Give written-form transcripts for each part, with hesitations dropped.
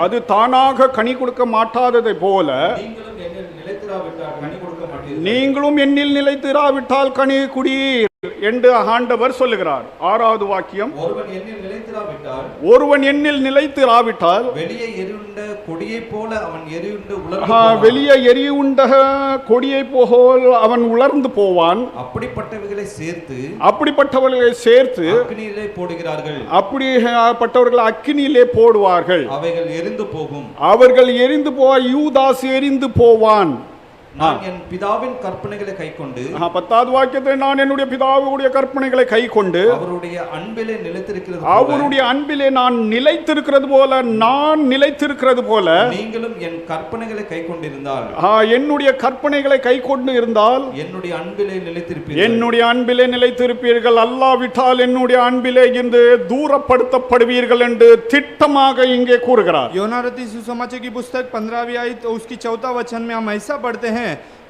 அது தானாக கனி கொடுக்க மாட்டாததை போல நீங்களும் என்னில் நிலைத்திராவிட்டால் கனி குடியீர் என்று ஆண்டவர் சொல்லுகிறார். 6வது வாக்கியம், ஒருவன் என்னில் நிலைத்திராவிட்டால் வெளியே எரியுண்ட கொடியைப் போல அவன் உலர்ந்து போவான். அப்படிப்பட்டவர்களை சேர்த்து போடுகிறார்கள், அப்படிப்பட்டவர்களை அக்கினியிலே போடுவார்கள், அவர்கள் எரிந்து போக யூதாஸ் எரிந்து போவான். நான் என் பிதாவின் கற்பனைகளை கைக்கொண்டு 10வது வாக்கியத்தை, நான் என்னுடைய பிதாவுடைய கற்பனைகளை கைக்கொண்டு அவருடைய அன்பிலே நான் நிலைத்திருக்கிறது போல நான் நிலைத்திருக்கிறது போல நீங்களும் என் கற்பனைகளை கைக்கொண்டிருந்தால் என்னுடைய கற்பனைகளை கைக்கொண்டு இருந்தால் என்னுடைய அன்பிலே நிலைத்திருப்பீர்கள். அல்லாவிட்டால் என்னுடைய அன்பிலே இருந்து தூரப்படுத்தப்படுவீர்கள் என்று திட்டமாக இங்கே கூறுகிறார். योना रती सुसमाचार की पुस्तक 15वीं आयत उसकी 4वां वचन में हम ऐसा पढ़ते हैं,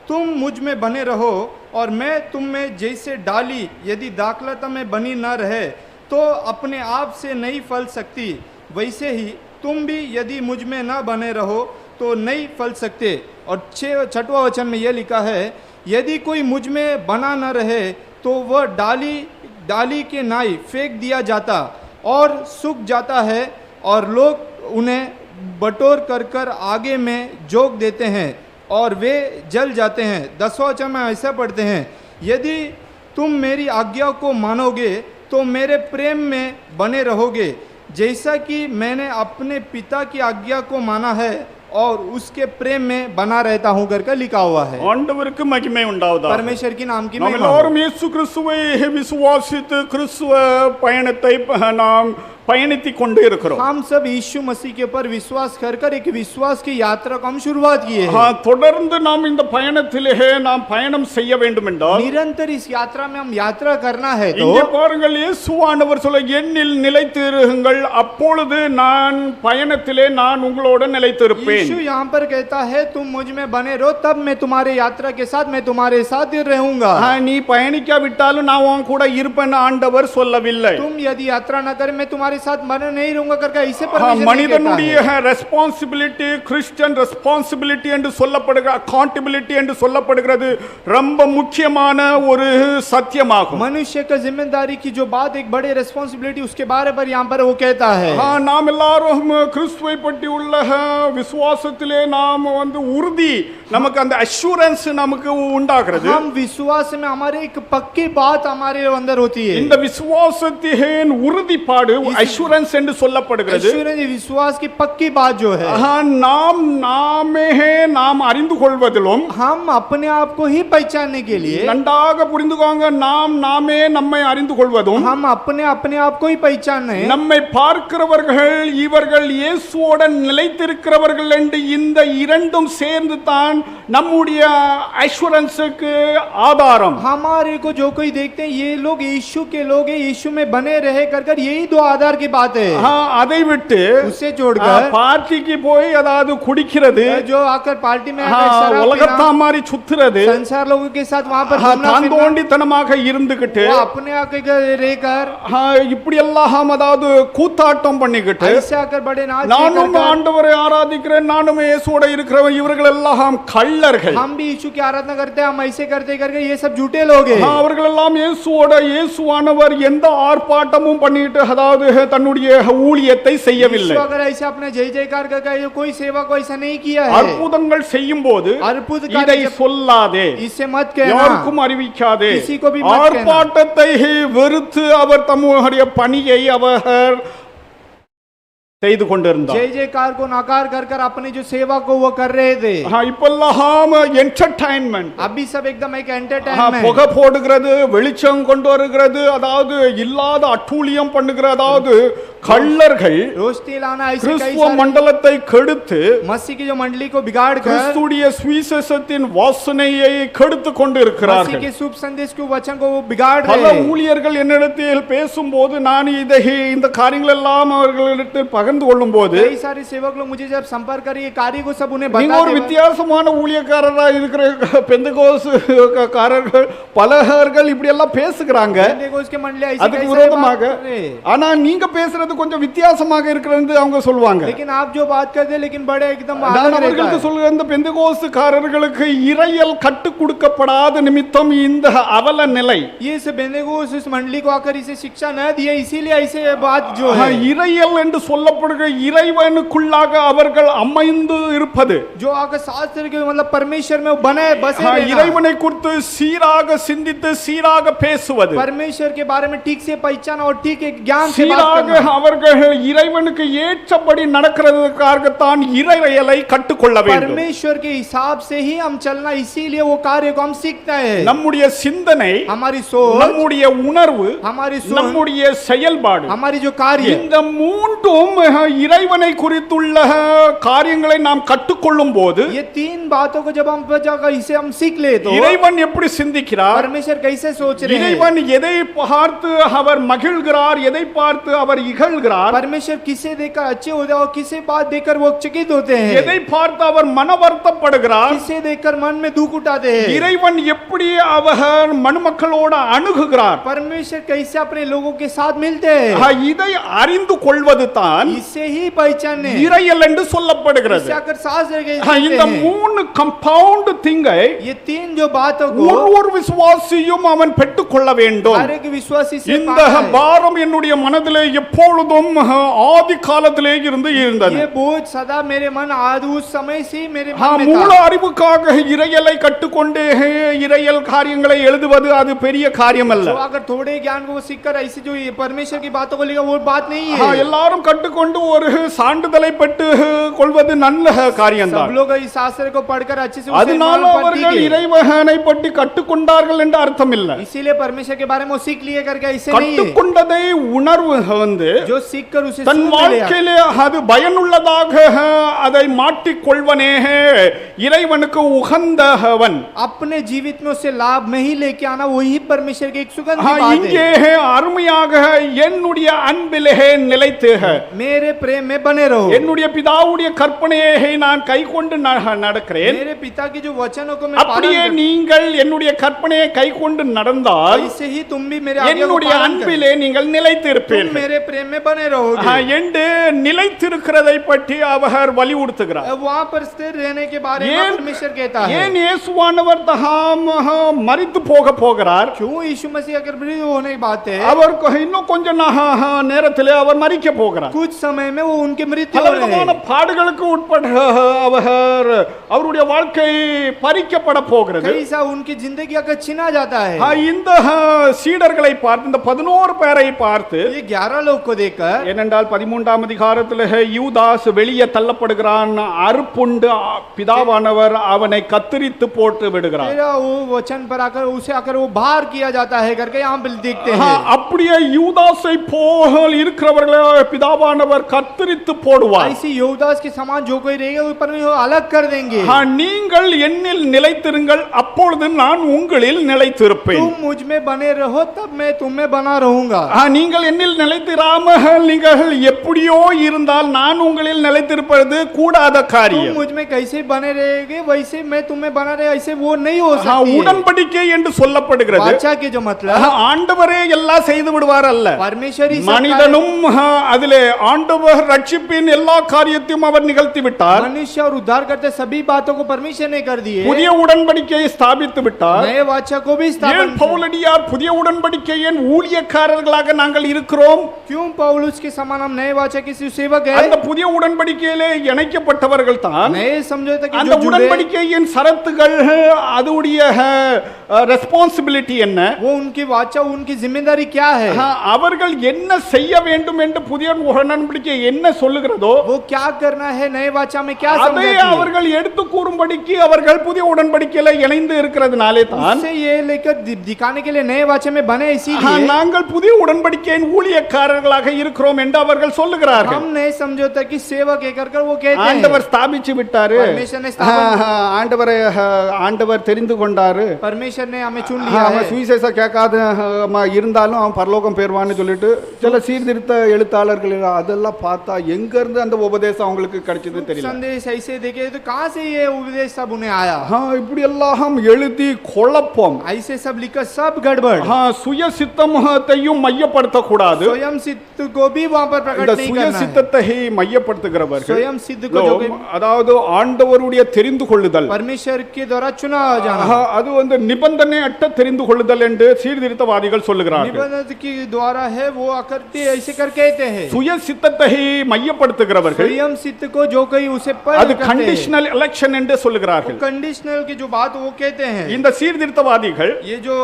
तुम मुझ में बने रहो और मैं तुम में जैसे डाली यदि दाखलता में बनी न रहे तो अपने आप से नहीं फल सकती, वैसे ही तुम भी यदि मुझ में न बने रहो तो नहीं फल सकते. और 6वां वचन में यह लिखा है, यदि कोई मुझ में बना न रहे तो वह डाली के नाई फेंक दिया जाता और सूख जाता है और लोग उन्हें बटोर कर आगे में जोक देते हैं और वे जल जाते हैं. 10वां वचन में ऐसा पढ़ते हैं, यदि तुम मेरी आज्ञा को मानोगे तो मेरे प्रेम में बने रहोगे, जैसा कि मैंने अपने पिता की आज्ञा को माना है और उसके प्रेम में बना रहता हूं करके लिखा हुआ है. ஆண்டவருக்கு மகிமை உண்டாவதாக. परमेश्वर की नाम की महिमा. எல்லாரும் இயேசு கிறிஸ்துவை விசுவாசித்து கிறிஸ்துவ பயணத்தை நாம் பயணித்துக் கொண்டு இருக்கிறோம். हम सब यीशु मसीह के ऊपर विश्वास कर एक विश्वास की यात्रा को हम शुरुआत किए हैं. தொடர்ந்து நாம் இந்த பயணத்திலே நாம் பயணம் செய்ய வேண்டும் என்றால் निरंतर इस यात्रा में हम यात्रा करना है. तो இங்கே பாருங்கள், இயேசுவானவர் சொல்ல, என்னில் நிலைத்திருங்கள், அப்பொழுது நான் பயணத்திலே நான் உங்களோடு நிலைத்திருப்பேன். यीशु यहाँ पर कहता है, तुम मुझ में बने रहो, तब मैं तुम्हारे यात्रा के साथ मैं तुम्हारे साथ रहूंगा. நீ பயணிக்காவிட்டாலும் நான் உன் கூட இருப்பேன் ஆண்டவர் சொல்லவில்லை. तुम यदि यात्रा न करे मैं तुम्हारे साथ बने नहीं रहूंगा करके ऐसे परमेश्वर மனிதனுடைய ரெஸ்பான்சிபிலிட்டி, கிறிஸ்டியன் ரெஸ்பான்சிபிலிட்டி என்று சொல்லப்படுகிற அக்கவுண்டபிலிட்டி என்று சொல்லப்படுகிறது ரொம்ப முக்கியமான ஒரு சத்தியமாகும். मनुष्य का जिम्मेदारी की जो बात एक बड़े रेस्पॉन्सिबिलिटी उसके बारे पर यहाँ पर वो कहता है. நாம் எல்லாரும் கிறிஸ்துவை பற்றி உள்ள விசுவாசத்திலே நாம் உறுதி, நமக்கு அந்த அஷூரன்ஸ் நமக்கு உண்டாகிறது. हम विश्वास में हमारे एक पक्की बात हमारे अंदर होती है. இந்த விசுவாசத்தின் உறுதிப்பாடு அஷூரன்ஸ் என்று சொல்லப்படுகிறது. विश्वास की पक्की बात जो है, நாம் அறிந்து கொள்வதிலும், हम अपने आप को ही पहचानने के लिए, நன்றாக புரிந்துகோங்க, நாமே நம்மை அறிந்து கொள்வதும், हम अपने आप को ही पहचानने, நம்மை பார்க்கிறவர்கள் இவர்கள் இயேசுவோட நிலைத்திருக்கிறவர்கள் என்று இந்த இரண்டும் சேர்ந்து தான் நம்முடைய அஷூரன்ஸுக்கு ஆதாரம். हमारे को जो कोई देखते हैं ये लोग यीशु के लोग हैं, यीशु में बने रहे कर यही दो आधार की बात है. அதை விட்டு उससे जोड़कर பார்ட்டிக்கு போய் அதாவது குடிக்கிறது, जो आकर पार्टी में உலகத்தா மாதிரி சுத்துறது, संसार लोगों के साथ वहां पर தாந்தோண்டித்தனமாக இருந்துகிட்டு अपने आके रहकर இப்படி எல்லாம் அதாவது கூத்தாட்டம் பண்ணிக்கிட்டு ऐसे आकर बड़े नाच, நானும் ஆண்டவரை ஆராதிக்கிறேன், நானும் இயேசுவோட இருக்கிறவன், இவர்கள் எல்லாம் கள்ளர்கள். हम भी यीशु की आराधना करते हैं, हम ऐसे करते करके ये सब झूठे लोग हैं. அவர்கள் எல்லாம் இயேசுவோட இயேசுவானவர் எந்த ஆர்ப்பாட்டமும் பண்ணிட்டு அதாவது தன்னுடைய ஊழியத்தை செய்யவில்லை. अगर ऐसे अपने जय जयकार करके कोई सेवा को ऐसा नहीं किया है. அற்புதங்கள் செய்யும் போது இதை சொல்லாதே, इसे मत कहना, யாருக்கும் அறிவிக்காதே. किसी को भी मत कहना. ஆர்ப்பாட்டத்தை வெறுத்து அவர் தம்முடைய பணியை அவர் செய்து கொண்டிருந்தார். जय जयकार को नकार कर अपनी जो सेवा को वो कर रहे थे. இப்பெல்லாம் என்டர்டைன்மெண்ட், अभी सब एकदम एक एंटरटेनमेंट, புகை போடுகிறது, வெளிச்சம் கொண்டு வருகிறது, அதாவது இல்லாத அட்டூழியம் பண்ணுகிற அதாவது கள்ளர்கள் रोशनी लाना, ऐसे கிறிஸ்துவ மண்டலத்தை கெடுத்து मसीह की जो मंडली को बिगाड़ कर கிறிஸ்துடைய சுவிசேஷத்தின் வாசனையை கெடுத்து கொண்டு இருக்கிறார்கள். मसीह के शुभ संदेश के वचन को वो बिगाड़ रहे பல ஊழியர்கள் என்னிடத்தில் பேசும்போது நான் இந்த காரியங்கள் எல்லாம் அவர்களிடத்தில் பகிர்ந்து கொள்ளும்போது कई सारे सेवक लोग मुझे जब संपर्क कर ये कार्य को सब उन्हें நீங்க ஒரு வித்தியாசமான ஊழியக்காரரா இருக்கிற பெந்தகோஸ்காரர்கள் பலர்கள் இப்படி எல்லாம் பேசுகிறாங்க, அதுக்கு விரோதமாக. ஆனா நீங்க பேசுறது சொல்றது கொஞ்சம் வித்தியாசமாக இருக்கிறது அவங்க சொல்லுவாங்க. लेकिन आप जो बात करते हैं लेकिन बड़े एकदम நான் अलग रहता அவர்களுக்கு है। சொல்ற இந்த பெந்தகோஸ்துக்காரர்களுக்கு இறையல் கற்றுக் கொடுக்கப்படாத நிமித்தம் இந்த அவல நிலை. ये इस बेंतेकोस्त इस मंडली को आकर इसे शिक्षा न दिया, इसीलिए ऐसे बात जो है। இறையல் என்று சொல்லப்படுகிற இறைவனுக்குள்ளாக அவர்கள் அமைந்து இருப்பது, जो आकर शास्त्र के मतलब परमेश्वर में बने बसे रहना। இறைவனை குறித்து சீராக சிந்தித்து சீராக பேசுவது, परमेश्वर के बारे में ठीक से पहचान और ठीक एक ज्ञान से बात சீராக करना। அவர்கள் இறைவனுக்கு ஏற்றபடி நடக்கிறதுக்காகத்தான் இறையலை கற்றுக்கொள்ள வேண்டும். परमेश्वर के हिसाब से ही हम चलना, इसीलिए वो कार्य को हम सीखते हैं। நம்முடைய சிந்தனை, हमारी सोच, நம்முடைய உணர்வு, हमारी सोच, நம்முடைய செயல்பாடு, हमारी जो कार्य, இந்த மூன்றும் இறைவனை குறித்துள்ள காரியங்களை நாம் கற்றுக்கொள்ளும் போது ये तीन बातों को जब हम इसे हम सीख ले तो இறைவன் எப்படி சிந்திக்கிறார், परमेश्वर कैसे सोच रहे हैं, இறைவன் எதை பார்த்து அவர் மகிழ்கிறார், எதை பார்த்து அவர் இகழ்கிறார், परमेश्वर किसे देखकर अच्छे होते हैं और किसे बात देखकर वो चकित होते हैं, எதை பார்த்து அவர் மன வருத்தப்படுகிறார், किसे देखकर मन में दुख उठाते हैं, இறைவன் எப்படி அவர் மனுமக்களோடு அணுகுகிறார், परमेश्वर कैसे अपने लोगों के साथ मिलते हैं, இதை அறிந்து கொள்வது தான் इससे ही पहचानने இறையல் என்று சொல்லப்படுகிறது. इससे आकर शास्त्र के இந்த மூணு கம்பவுண்ட் திங்கை ये तीन जो बातों को ஒரு விசுவாசியும் அவன் பெற்றுக்கொள்ள வேண்டும். हर एक विश्वासी से இந்த पाना है। பாரம் என்னுடைய மனதிலே எப்பொழுதும் ஆதி காலத்திலே இருந்து இருந்தது. ये बोझ सदा मेरे मन आदि उस समय से ही मेरे मन में மூல था। அறிவுக்காக இறையலை கற்றுக்கொண்டு இறையல் காரியங்களை எழுதுவது அது பெரிய காரியம் அல்ல. जो अगर थोड़े ज्ञान को सीखकर ऐसे जो ये परमेश्वर की बातों को लिखा वो बात नहीं है। எல்லாரும் கற்றுக்கொண்டு ஒரு சான்றிதழை பெற்று கொள்வது நல்ல காரியம் सब தான். लोग इस शास्त्र को पढ़कर अच्छे से उसे அதனால मान पर அவர்கள் सीखे। இறைவனை பற்றி கற்றுக்கொண்டார்கள் என்று அர்த்தம் இல்லை. इसीलिए परमेश्वर के बारे में वो सीख लिए करके ऐसे नहीं है। கற்றுக்கொண்டதை உணர்வு வந்து जो सीख कर उसे தன் सुन ले வாழ்க்கையிலே அது பயனுள்ளதாக அதை மாற்றிக் கொள்வனே இறைவனுக்கு உகந்தவன். अपने जीवित में उसे लाभ में ही लेके आना वही परमेश्वर की एक सुगंध की बात இங்கே है। அருமையாக என்னுடைய அன்பிலே நிலைத்துக, मेरे प्रेम में बने रहो। என்னுடைய பிதாவுடைய கற்பனையை நான் கைக்கொண்டு நடக்கிறேன், मेरे पिता की जो वचनों को मैं அப்படியே पालन நீங்கள் என்னுடைய கற்பனையை கைக்கொண்டு நடந்தால் करता, ऐसे ही तुम भी मेरे आज्ञा को என்னுடைய पालन करो। அன்பிலே நீங்கள் तुम நிலைத்திருப்பீர்கள் मेरे प्रेम में बने रहोगे। என்று நிலைத்திருக்கிறதை பற்றி அவர் வலியுறுத்துகிறார். वहाँ पर स्थिर रहने के बारे में परमेश्वर कहता है। ஏன் இயேசுவானவர் தாம் மரித்து போகிறார்? क्यों यीशु मसीह अगर मृत्यु होने की बात है, அவர் இன்னும் கொஞ்ச நேரத்திலே அவர் மரிக்க போகிறார். कुछ समय में वो उनके मृत्यु हो रहे பலவிதமான हैं। பாடுகளுக்கு உட்பட அவருடைய வாழ்க்கை பறிக்கப்பட போகிறது. कई सा उनकी जिंदगी अगर छीना जाता है। இந்த சீடர்களை பார்த்து, இந்த 11 பேரை பார்த்து, ये 11 लोग को देखकर, ஏனென்றால் 13ஆம் அதிகாரத்தில் யூதாஸ் வெளியே தள்ளப்படுகிறான், அறுப்புண்டு பிதாவானவர் அவனை கத்தரித்து போட்டு விடுகிறார். फिर वो वचन पर आकर उसे आकर वो बाहर किया जाता है करके यहाँ पर देखते हैं। அப்படியே யூதாஸை போல் இருக்கிறவர்களை பிதாவானவர் கத்தரித்து போடுவார். ऐसी योदास के समान जो कोई रहेगा वो परमेश्वर अलग कर देंगे। நீங்கள் என்னில் நிலைத்திருங்கள், அப்பொழுது நான் உங்களில் நிலைத்திருப்பேன். तुम मुझ में बने रहो तब मैं तुम में बना रहूंगा। நீங்கள் என்னில் நிலைத்திராமல் நீங்கள் எப்படியோ இருந்தால் நான் உங்களில் நிலைத்திருப்பது கூடாத तुम காரியம். मुझ में कैसे बने रहेगे वैसे मैं तुम्हें बना रहे, ऐसे वो नहीं हो सकती है। உடன்படிக்கை என்று சொல்லப்படுகிறது. वाचा के जो मतलब ஆண்டவரே எல்லாம் செய்து விடுவார் அல்ல, परमेश्वर ही सब மனிதனும் அதிலே ஆண்டவர் ரட்சிப்பின் எல்லா காரியத்தையும் அவர் நிகழ்த்தி விட்டார். मनुष्य और उद्धार करते सभी बातों को परमेश्वर ने कर दिए। புதிய உடன்படிக்கையை ஸ்தாபித்து விட்டார். नए वाचा को भी ஏன் स्थापन। பவுலடியார் புதிய உடன்படிக்கையின் ஊழியக்காரர்களாக நாங்கள் இருக்கிறோம்? क्यों पौलुस के समान हम नए वाचा के सेवक அந்த है? புதிய உடன்படிக்கையிலே இணைக்கப்பட்டவர்கள் தான் नए समझौते के அந்த जो जुड़े உடன்படிக்கையின் சரத்துகள், அதோடைய ரெஸ்பான்சிபிலிட்டி என்ன, वो उनकी वाचा उनकी जिम्मेदारी क्या है, அவர்கள் என்ன செய்ய வேண்டும் என்று புதிய உடன்படிக்கை என்ன சொல்லுகிறதோ वो क्या करना है, नए वाचा में क्या அதை समझाती है। அவர்கள் எடுத்து கூறும்படிக்கு அவர்கள் புதிய உடன்படிக்கையில இணைந்து இருக்கிறதுனாலே தான் उससे ये लेकर दिखाने के लिए नए वाचा में बने, इसीलिए நாங்கள் புதிய உடன்படிக்கையின் ஊழியக்காரர்களாக இருக்கிறோம் என்று அவர்கள் சொல்லுகிறார்கள். हम नए समझौते की सेवा के कर वो कहते हैं। ஆண்டவர் ஸ்தாபிச்சு விட்டாரு, परमेश्वर ने स्थापन, ஆண்டவரை ஆண்டவர் தெரிந்து கொண்டாரு, परमेश्वर परमेश्वर ने हमें चुन लिया அவன் है। சுவிசேஷம் கேட்காத இருந்தாலும் அவன் பரலோகம் பெறுவான்னு சொல்லிட்டு சில சீர்திருத்த எழுத்தாளர்கள் அதெல்லாம் பார்த்தா எங்க இருந்து அந்த உபதேசம் அவங்களுக்கு கிடைச்சது தெரியல. संदेश ऐसे देखे तो कहाँ से ये उपदेश सब उन्हें आया? இப்படி எல்லாம் எழுதி குழப்பம், ऐसे सब लिखकर सब गड़बड़, சுய சித்தத்தையும் மையப்படுத்த கூடாது. स्वयं सिद्ध को भी वहाँ पर प्रकट இந்த नहीं சுய करना है। சித்தத்தை மையப்படுத்துகிறவர்கள் स्वयं सिद्ध को जो कोई- அதாவது ஆண்டவருடைய தெரிந்து கொள்ளுதல், परमेश्वर के द्वारा चुना जाना, அது வந்து நிபந்தனை அற்ற தெரிந்து கொள்ளுதல் என்று சீர்திருத்தவாதிகள் சொல்லுகிறார்கள். निबंधन के द्वारा है वो करते ऐसे कर कहते हैं। சுய சித்தத்தை மையப்படுத்துகிறவர்கள் स्वयं सिद्ध को जो कोई उसे पर அது கண்டிஷனல் எலெக்ஷன் என்று சொல்லுகிறார்கள். कंडीशनल की जो बात वो कहते हैं, இந்த சீர்திருத்தவாதிகள் ये जो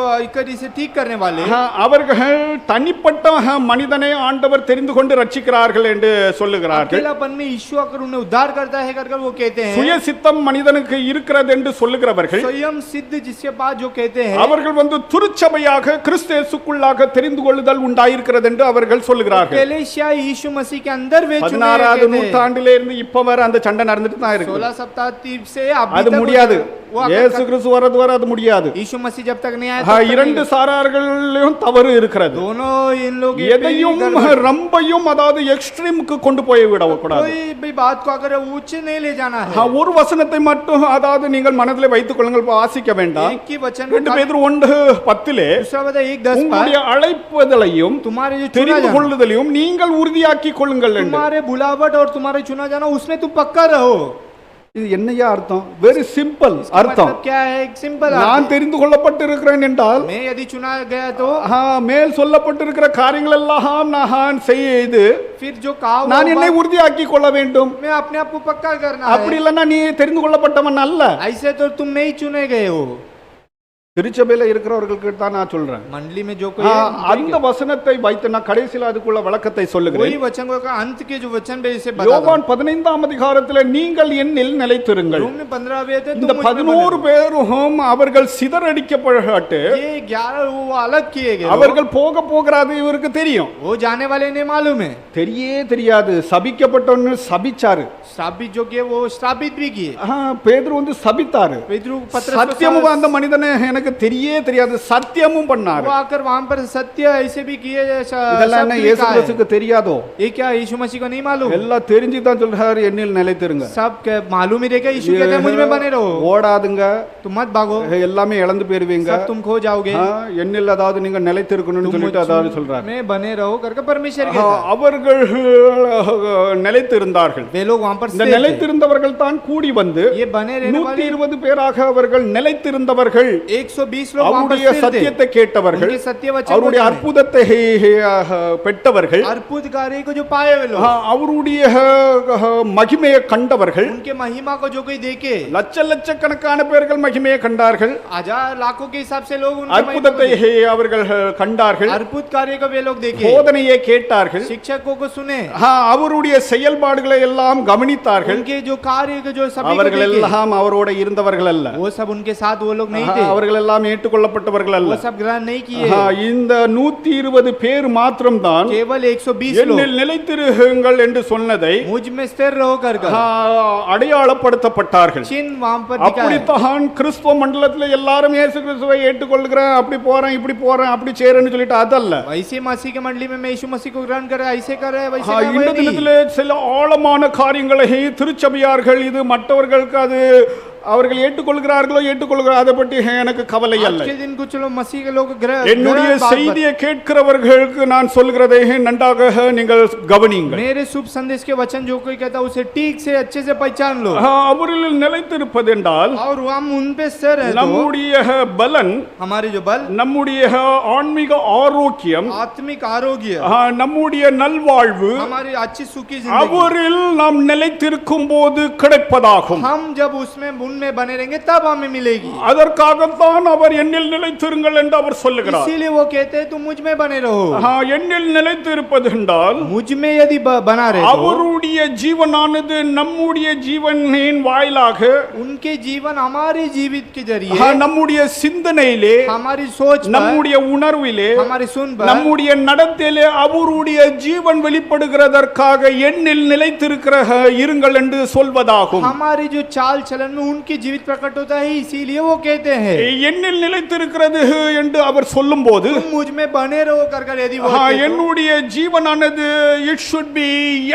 इसे ठीक करने वाले அவர்கள் தனிப்பட்ட மனிதனை ஆண்டவர் தெரிந்து கொண்டு ரட்சிக்கிறார்கள் என்று சொல்லுகிறார்கள். अकेलापन में यीशु आकर उन्हें उद्धार करता है कर वो कहते हैं। சுய சித்தம் மனிதனுக்கு இருக்கிறது என்று சொல்லுகிறவர்கள் स्वयं सिद्ध जिसके पास जो कहते हैं, அவர்கள் வந்து திருச்சபையாக கிறிஸ்து இயேசுக்குள்ளாக தெரிந்து கொள்ளுதல் உண்டாயிருக்கிறது என்று அவர்கள் சொல்லுகிறார்கள். कलीसिया यीशु मसीह के अंदर वे चुने 16வது कहते हैं। நூற்றாண்டிலே இருந்து இப்ப வரை அந்த சண்டை நடந்துட்டு தான் இருக்கு. 16 शताब्दी से अभी அது तक முடியாது. वो आकर இயேசு கிறிஸ்து வரது வரை அது முடியாது. यीशु मसीह जब तक नहीं आया तब तक இரண்டு नहीं। சாரார்களையும் தவறு இருக்கிறது. दोनों इन लोग எதையும் ரொம்பையும் அதாவது எக்ஸ்ட்ரீமுக்கு கொண்டு போய் விடக்கூடாது. कोई भी बात को अगर ऊंचे नहीं ले जाना है। ஒரு வசனத்தை மட்டும் அதாவது நீங்கள் மனதிலே வைத்துக் கொள்ளுங்கள், வாசிக்க வேண்டாம். एक ही वचन 2 பேதுரு 1:10 दूसरा वचन 1:10 உங்களுடைய அழைப்புதலையும் तुम्हारे जो चुना தெரிந்து जाना, கொள்ளுதலையும் நீங்கள் உறுதியாக்கி கொள்ளுங்கள் என்று. तुम्हारे बुलावट और तुम्हारे चुना जाना उसमें तुम पक्का रहो। இது என்னையா அர்த்தம்? வெரி சிம்பிள் அர்த்தம். मतलब क्या है? एक सिंपल நான் தெரிந்து கொள்ளப்பட்டிருக்கிறேன் என்றால் मैं यदि चुना गया तो மேல் சொல்லப்பட்டிருக்கிற காரியங்கள் எல்லாம் நான் செய்து फिर जो कहा நான் என்னை உறுதியாக்கி கொள்ள வேண்டும். मैं अपने आप को पक्का करना அப்படி है। இல்லைன்னா நீ தெரிந்து கொள்ளப்பட்டவன் அல்ல. ऐसे तो तुम नहीं चुने गए हो। திருச்சபையில இருக்கிறவர்களுக்கு தான் நான் சொல்றேன். मंडली में जो कोई है, அந்த வசனத்தை வைத்து நான் கடைசியில் அதுக்குள்ள விளக்கத்தை சொல்லுகிறேன். वही वचन का अंत के जो वचन पे इसे बता யோவான் 15ஆம் அதிகாரத்திலே நீங்கள் என்னில் நிலைத்திருங்கள். रोम में 15 वे थे இந்த 11 பேரும் அவர்கள் சிதறடிக்கப்பட்டு ये 11 वो अलग किए गए। அவர்கள் போகிறது இவருக்கு தெரியும். वो जाने वाले ने मालूम है। தெரியாது. சபிக்கப்பட்டவன்னு சபிச்சாரு. श्रापित जो किए वो श्रापित भी किए। பேதுரு வந்து சபித்தாரு. पेद्रू पत्रस சத்தியமும் அந்த மனிதனை எனக்கு தெரியாது சத்தியமும் பண்ணாரு. वो आकर वहां पर सत्य ऐसे भी किए। இதெல்லாம் என்ன இயேசு கிறிஸ்துவுக்கு தெரியாதோ? ये क्या यीशु मसीह को नहीं मालूम? எல்லாம் தெரிஞ்சு தான் சொல்றாரு என்னில் நிலைத்திருங்க. सब मालूम ही रहेगा। यीशु कहते हैं मुझ में बने रहो, ஓடாதுங்க, तुम मत भागो, எல்லாமே இழந்து போயிருவீங்க, सब तुम खो जाओगे, என்னில் அதாவது நீங்க நிலைத்திருக்கணும்னு சொல்லிட்டு அதாவது சொல்றாரு. मैं बने रहो करके परमेश्वर कहता है। அவர்கள் நிலைத்திருந்தார்கள். वे लोग वहां पर இந்த நிலைத்திருந்தவர்கள் தான் கூடி வந்து ये बने रहने वाले 120 பேராக அவர்கள் நிலைத்திருந்தவர்கள் 120 लोग वहां पर அவருடைய स्थिर थे। சத்தியத்தை கேட்டவர்கள், उनके सत्य वचन அவருடைய அற்புதத்தை பெற்றவர்கள், अद्भुत कार्य को जो पाए वे लोग, அவருடைய மகிமையை கண்டவர்கள், उनके महिमा को जो कोई देखे, லட்சக்கணக்கான பேர்கள் மகிமையை கண்டார்கள். 1000 लाखों के हिसाब से लोग उनके அற்புதத்தை அவர்கள் கண்டார்கள். अद्भुत कार्य को वे लोग देखे, போதனையை கேட்டார்கள். शिक्षकों को सुने, அவருடைய செயல்பாடுகளை எல்லாம் கவனித்தார்கள். उनके जो कार्य को जो सभी को அவர்கள் देखे, எல்லாம் அவரோட இருந்தவர்கள் அல்ல. वो सब उनके साथ वो लोग नहीं थे, அவர்கள் எல்லாம் ஏற்றுக்கொள்ளப்பட்டவர்கள் அல்ல. वो सब ग्रहण नहीं किए। இந்த 120 பேர் மாத்திரம் தான் केवल 120 लोग என்னில் நிலைத்திருங்கள் என்று சொன்னதை मुझ में स्थिर रहो कर அடையாளப்படுத்தப்பட்டார்கள். चिन्ह वहां पर दिखाया। அப்படித்தான் கிறிஸ்துவ மண்டலத்தில் எல்லாரும் இயேசு கிறிஸ்துவை ஏற்றுக்கொள்கிறேன், அப்படி போறேன், இப்படி போறேன், அப்படி செய்றேன்னு சொல்லிட்டு அதல்ல. वैसे मसीह के मंडली में मैं यीशु मसीह को ग्रहण कर ऐसे कर रहे वैसे இந்த தினத்திலே சில ஆழமான காரியங்களை திருச்சபையார்கள் இது மற்றவர்களுக்கு அது அவர்கள் ஏற்றுக்கொள்கிறார்களோ ஏற்றுக்கொள்கிறார் அதை பற்றி எனக்கு கவலை அல்ல. आज के दिन कुछ लोग मसीह के लोग என்னுடைய செய்தியை கேட்கிறவர்களுக்கு நான் சொல்கிறதை நன்றாக நீங்கள் கவனியுங்கள். मेरे शुभ संदेश के वचन जो कोई कहता है उसे ठीक से अच्छे से पहचान लो। அவரில் நிலைத்திருப்பது என்றால் और हम उन पे स्थिर है तो நம்முடைய பலன், हमारे जो बल, நம்முடைய ஆன்மீக ஆரோக்கியம், आत्मिक आरोग्य, நம்முடைய நல்வாழ்வு हमारी अच्छी सुखी जिंदगी அவரில் நாம் நிலைத்திருக்கும் போது கிடைப்பதாகும். हम जब उसमें उनमें बने रहेंगे तब हमें मिलेगी। அதற்காகத்தான் அவர் என்னில் நிலைத்திருங்கள் என்று அவர் சொல்லுகிறார். इसीलिए वो कहते हैं तुम मुझ में बने रहो। என்னில் நிலைத்திருப்பது என்றால் मुझ में यदि बना रहे तो அவருடைய ஜீவனானது நம்முடைய ஜீவனின் வாயிலாக उनके जीवन हमारे जीवित के जरिए, நம்முடைய சிந்தனையிலே, हमारी सोच पर, நம்முடைய உணர்விலே, हमारी सुन पर, நம்முடைய நடத்தையிலே அவருடைய ஜீவன் வெளிப்படுகிறதற்காக என்னில் நிலைத்திருக்கிற இருங்கள் என்று சொல்வதாகும். हमारी जो चाल चलन में उन की जीवित प्रकट होता है, इसीलिए वो कहते हैं என்னில் நிலைத்திருக்கிறது என்று அவர் சொல்லும்போது तुम मुझ में बने रहो कर कर यदि वो कहते हो, என்னுடைய ஜீவனானது இட் ஷுட் பி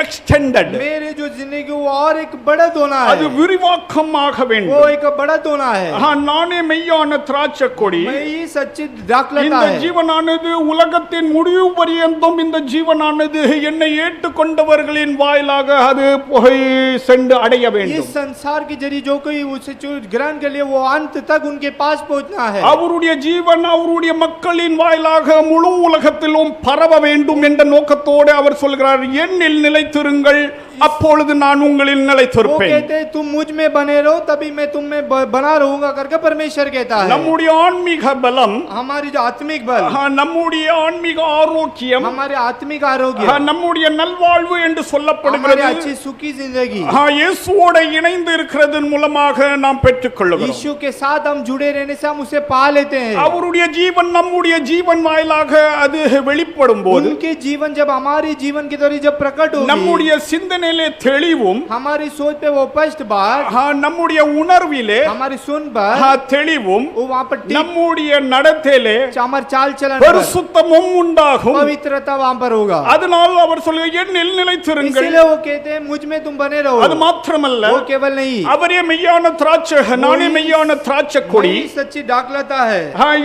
எக்ஸ்டெண்டட், मेरे जो जिंदगी वो और एक बड़ा दोना அது है, விரிவாக்கமாக वो வேண்டும். एक बड़ा दोना है, நானே மெய்யான திராட்சை கொடி, मैं ही सच्ची दाखलता இந்த है। ஜீவனானது உலகத்தின் முடிவு பரியந்தம் இந்த ஜீவனானது என்னை ஏற்றுக்கொண்டவர்களின் வாயிலாக அது போய் சென்று அடைய इस வேண்டும். संसार के जरिए जो कोई उसे ग्रहण कर लिए वो अंत तक उनके पास पहुंचना है। அவருடைய ஜீவன் அவருடைய மக்களின் வாயிலாக முழு உலகத்திலும் பரவ வேண்டும் என்ற நோக்கத்தோடு அவர் சொல்கிறார், என்னில் நிலைத்திருங்கள், அப்பொழுது நான் உங்களில் वो நிலைத்திருப்பேன். कहते हैं तुम मुझ में बने रहो तभी मैं तुम में बना रहूंगा करके परमेश्वर कहता है। நம்முடைய ஆன்மீக பலம், हमारी जो आत्मिक बल, நம்முடைய ஆன்மீக ஆரோக்கியம், हमारे आत्मिक आरोग्य, நம்முடைய நல்வாழ்வு என்று हमारी சொல்லப்படுகிறது अच्छी सुखी जिंदगी இயேசுவோட இணைந்து இருக்கிறதன் மூலமாக நாம் பெற்றுக்கொள்கிறோம். यीशु के साथ हम जुड़े रहने से हम उसे पा लेते हैं। அவருடைய ஜீவன் நம்முடைய ஜீவன் வாயிலாக அது வெளிப்படும் போது उनके जीवन जब हमारे जीवन के द्वारा जब प्रकट होगी, நம்முடைய சிந்தனையிலே தெளிவும், हमारी सोच पे वो स्पष्ट बात, நம்முடைய உணர்விலே हमारी सुन पर தெளிவும், वो वहाँ पर நம்முடைய நடத்தையிலே हमारे चाल चलन पर பரிசுத்தமும் உண்டாகும். पवित्रता वहाँ पर होगा। அதனால் அவர் சொல்லுகிறார், என்னில் நிலைத்திருங்கள். इसीलिए वो कहते हैं मुझ में तुम बने रहो। அது மாத்திரமல்ல, वो केवल नहीं, அவரே மெய்யான திராட்சை, நானே மெய்யான திராட்சை கொடி. वही सच्ची दाखलता है।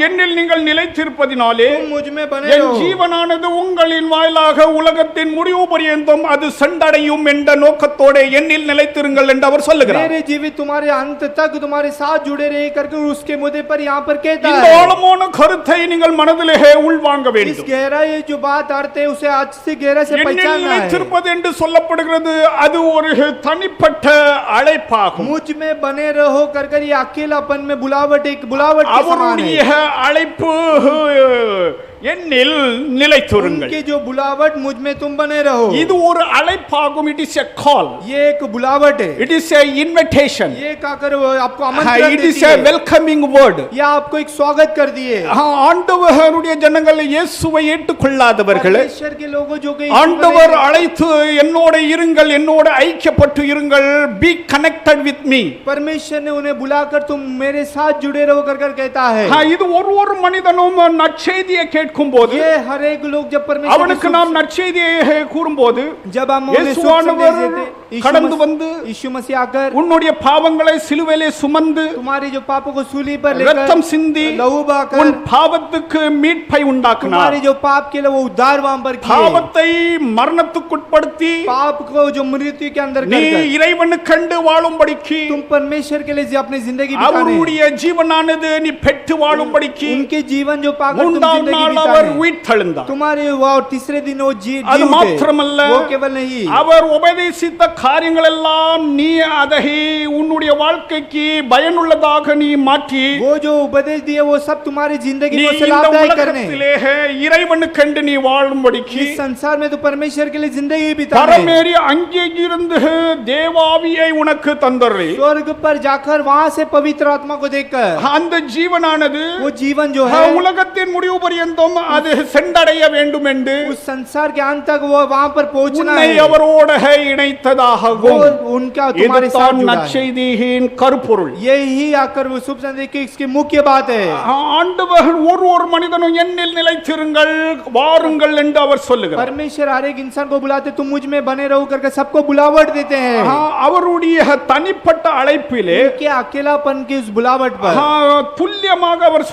என்னில் நீங்கள் நிலைத்திருப்பதினாலே तुम मुझ में बने என் रहो, ஜீவனானது உங்களின் வாயிலாக உலகத்தின் முடிவு பரியந்தம் அது சென்றடையும் என்ற நோக்கத்தோடு என்னில் நிலைத்திருங்கள் என்று அவர் சொல்லுகிறார். मेरे जीवित तुम्हारे अंत तक तुम्हारे साथ जुड़े रहे करके उसके मुद्दे पर यहाँ पर कहता இந்த है। ஆழமான கருத்தை நீங்கள் மனதிலே உள்வாங்க इस வேண்டும். गहराई जो बात अर्थ है उसे आज से गहरा से என்னில் पहचानना है। நிலைத்திருப்பது என்று சொல்லப்படுகிறது, அது ஒரு தனிப்பட்ட அழைப்பாகும். मुझ में बने रहो कर कर ये अकेलापन में बुलावट एक बुलावट के समान அவருடைய है। அழைப்பு என்னில் நிலைத்திருங்கள். उनकी जो बुलावट मुझ में तुम बने रहो, இது ஒரு அழைப்பாகும். இட் இஸ் எ கால், ये एक बुलावट है। இட் இஸ் எ இன்விடேஷன், ये कहकर वो आपको आमंत्रण இட் இஸ் देती எ है, வெல்கமிங் வேர்ட். या आपको एक स्वागत कर दिए। ஆண்டவருடைய ஜனங்கள் இயேசுவை ஏற்றுக்கொள்ளாதவர்கள், परमेश्वर के लोगों जो कि ஆண்டவர் அழைத்து என்னோட இருங்கள், என்னோட ஐக்கியப்பட்டு இருங்கள், பி கனெக்டட் வித் மீ. परमेश्वर ने उन्हें बुलाकर तुम मेरे साथ जुड़े रहो कर कर कहता है। இது ஒரு மனிதனும் நற்செய்தியை கேட்கும் போது, ये हर एक लोग जब परमेश्वर அவனுக்கு நாம் நற்செய்தியை கூறும்போது, जब हम उन्हें सुख இயேசுவானவர் संदेश देते, கடந்து வந்து यीशु मसीह आकर உன்னுடைய பாவங்களை சிலுவையிலே சுமந்து तुम्हारे जो पापों को सूली पर ரத்தம் लेकर சிந்தி लहू बहाकर உன் பாவத்துக்கு மீட்பை உண்டாக்கினார். तुम्हारे जो पाप के लिए वो उद्धार वहां पर किए, பாவத்தை மரணத்துக்குட்படுத்தி पाप को जो मृत्यु के अंदर நீ कर कर இறைவனுக்கண்டு வாழும்படிக்கு, तुम परमेश्वर के लिए अपनी जिंदगी बिताने, அவருடைய ஜீவனானது நீ பெற்று வாழும்படிக்கு उनके जीवन जो पाकर तुम மூன்றாம் जिंदगी நாள் அவர் बिताने, உயிர்த்தெழுந்தார். तुम्हारे वो तीसरे दिन वो जी அது उठे। மாத்திரமல்ல, वो केवल नहीं, அவர் உபதேசித்த காரியங்கள் எல்லாம் நீ அதை உன்னுடைய வாழ்க்கைக்கு பயனுள்ளதாக நீ மாற்றி, वो जो उपदेश दिए वो सब तुम्हारी जिंदगी நீ को இந்த लाभदायक करने, உலகத்திலே இறைவனுக்கென்று நீ வாழும்படிக்கு इस संसार में तो परमेश्वर के लिए जिंदगी बिताने, பரமேறி அங்கே இருந்து தேவாவியை உனக்கு தந்தர்றேன். स्वर्ग पर जाकर वहां से पवित्र आत्मा को देखकर அந்த ஜீவனானது वो जीवन जो है உலகத்தின் முடிவு பரியந்தம் அது சென்றடைய வேண்டும் என்று उस संसार के अंत तक वो वहां पर पहुंचना உன்னை है, அவரோட वो இணைத்ததாகும். उनका तुम्हारे साथ இதுதான் जुड़ा है। நற்செய்தியின் கருப்பொருள். यही आकर वो शुभ संदेश की इसकी मुख्य बात है। ஆண்டவர் ஒரு மனிதனும் என்னில் நிலைத்திருங்கள், வாருங்கள் என்று அவர் சொல்லுகிறார். परमेश्वर हर एक इंसान को बुलाते तुम मुझ में बने रहो करके सबको बुलावट देते हैं। அவருடைய தனிப்பட்ட அழைப்பிலே क्या अकेलापन की उस बुलावट पर துல்லியமாக அவர்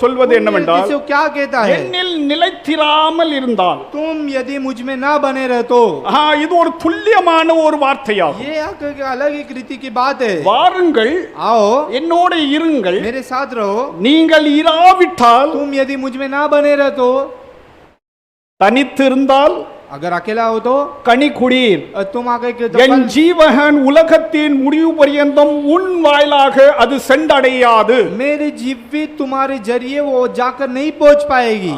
சொல்வது என்னவென்றால், जिसे वो क्या कहता है, என்னில் நிலைத்திராமல் இருந்தால், तुम यदि मुझ में ना बने रहे तो, இது ஒரு துல்லியமான ஒரு வார்த்தையாகும். ये आकर के अलग एक रीति की बात है। வாருங்கள், आओ என்னோட இருங்கள், मेरे साथ रहो, நீங்கள் இராவிட்டால், तुम यदि मुझ में ना बने रहे तो, தனித்திருந்தால் अगर अकेला हो तो கனி குடீர். तुम आगे என் ஜீவன் உலகத்தின் முடிவு பரியந்தம் உன் வாயிலாக அது சென்றடையாது. मेरे जीवित तुम्हारे जरिए वो जाकर नहीं पहुंच पाएगी।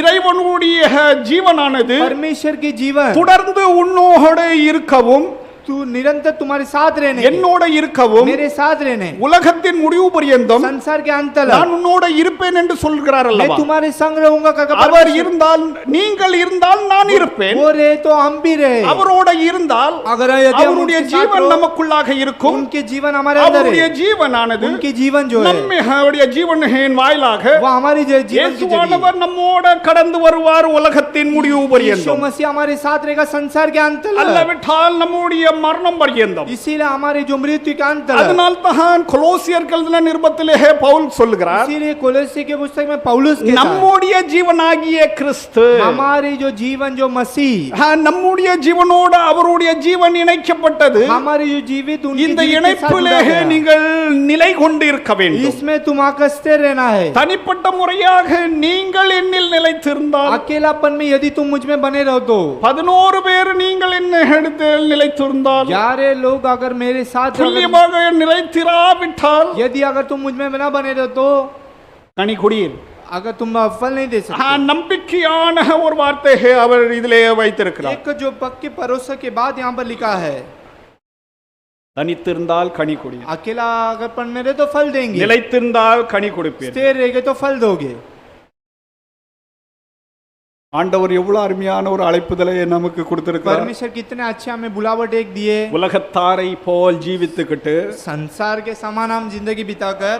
இறைவனுடைய ஜீவனானது परमेश्वर की जीवन தொடர்ந்து உன்னோடு இருக்கவும், तू निरंतर तुम्हारे साथ रहने के, என்னோட இருக்கவும் मेरे साथ रहने, உலகத்தின் முடிவு பரியந்தம் संसार के अंत तक நான் உன்னோட இருப்பேன் என்று சொல்கிறார் मैं அல்லவா? तुम्हारे संग रहूंगा करके அவர் परमेश्वर- இருந்தால் நீங்கள் இருந்தால் நான் இருப்பேன், वो रहे तो हम भी रहे, அவரோட இருந்தால் अगर यदि हम அவருடைய उनके साथ ஜீவன் रहो, நமக்குள்ளாக இருக்கும். उनके जीवन हमारे अंदर அவருடைய है, ஜீவனானது उनके जीवन जो है நம்முடைய ஜீவனின் வாயிலாக वो हमारी जीवन की जरिए இயேசுவானவர் நம்மோட கடந்து வருவார் உலகத்தின் முடிவு यीशु பரியந்தம். मसीह हमारे साथ रहेगा संसार के अंत तक, அல்லவிட்டால் நம்முடைய மரணம் பரியந்தம். इसीलिए हमारे जो मृत्यु के अंत तक, அதனால் தான் கொலோசியர்கள் நிருபத்திலே பவுல் சொல்லுகிறார், इसीलिए कोलोसी के पुस्तक में पौलुस कहता है, நம்முடைய ஜீவனாகிய கிறிஸ்து, हमारी जो जीवन जो मसीह, நம்முடைய ஜீவனோடு அவருடைய ஜீவன் இணைக்கப்பட்டது. हमारी जो जीवित उनके இந்த जीवित के साथ இணைப்பிலே जुड़ा गया। நீங்கள் நிலை கொண்டு இருக்க வேண்டும். इसमें तुम आकस्ते रहना है, தனிப்பட்ட முறையாக நீங்கள் என்னில் நிலைத்திருந்தால், अकेलापन में यदि तुम मुझ में बने रहो तो 11 பேர் நீங்கள் என்ன இடத்தில் நிலைத்திருந்தால், 11 लोग अगर मेरे साथ अगर- துல்லியமாக நிலைத்திராவிட்டால் यदि अगर तुम मुझ में ना बने रहो तो கனி குடியீர். अगर तुम फल नहीं दे सकते। நம்பிக்கையான ஒரு வார்த்தையை அவர் இதிலே வைத்திருக்கிறார். एक जो पक्के भरोसे के बाद यहाँ पर लिखा है, தனித்திருந்தால் கனி குடியீர், अकेला अगर पन में रहे तो फल देंगे, நிலைத்திருந்தால் கனி கொடுப்பீர். स्थिर रहेंगे तो फल दोगे। ஆண்டவர் எவ்வளவு அருமையான ஒரு அழைப்புதலை நமக்கு கொடுத்திருக்கிறார். परमेश्वर कितने अच्छे हमें बुलावट एक दिए, உலகத்தாரை போல் ஜீவித்துக்கிட்டு संसार के समान हम जिंदगी बिताकर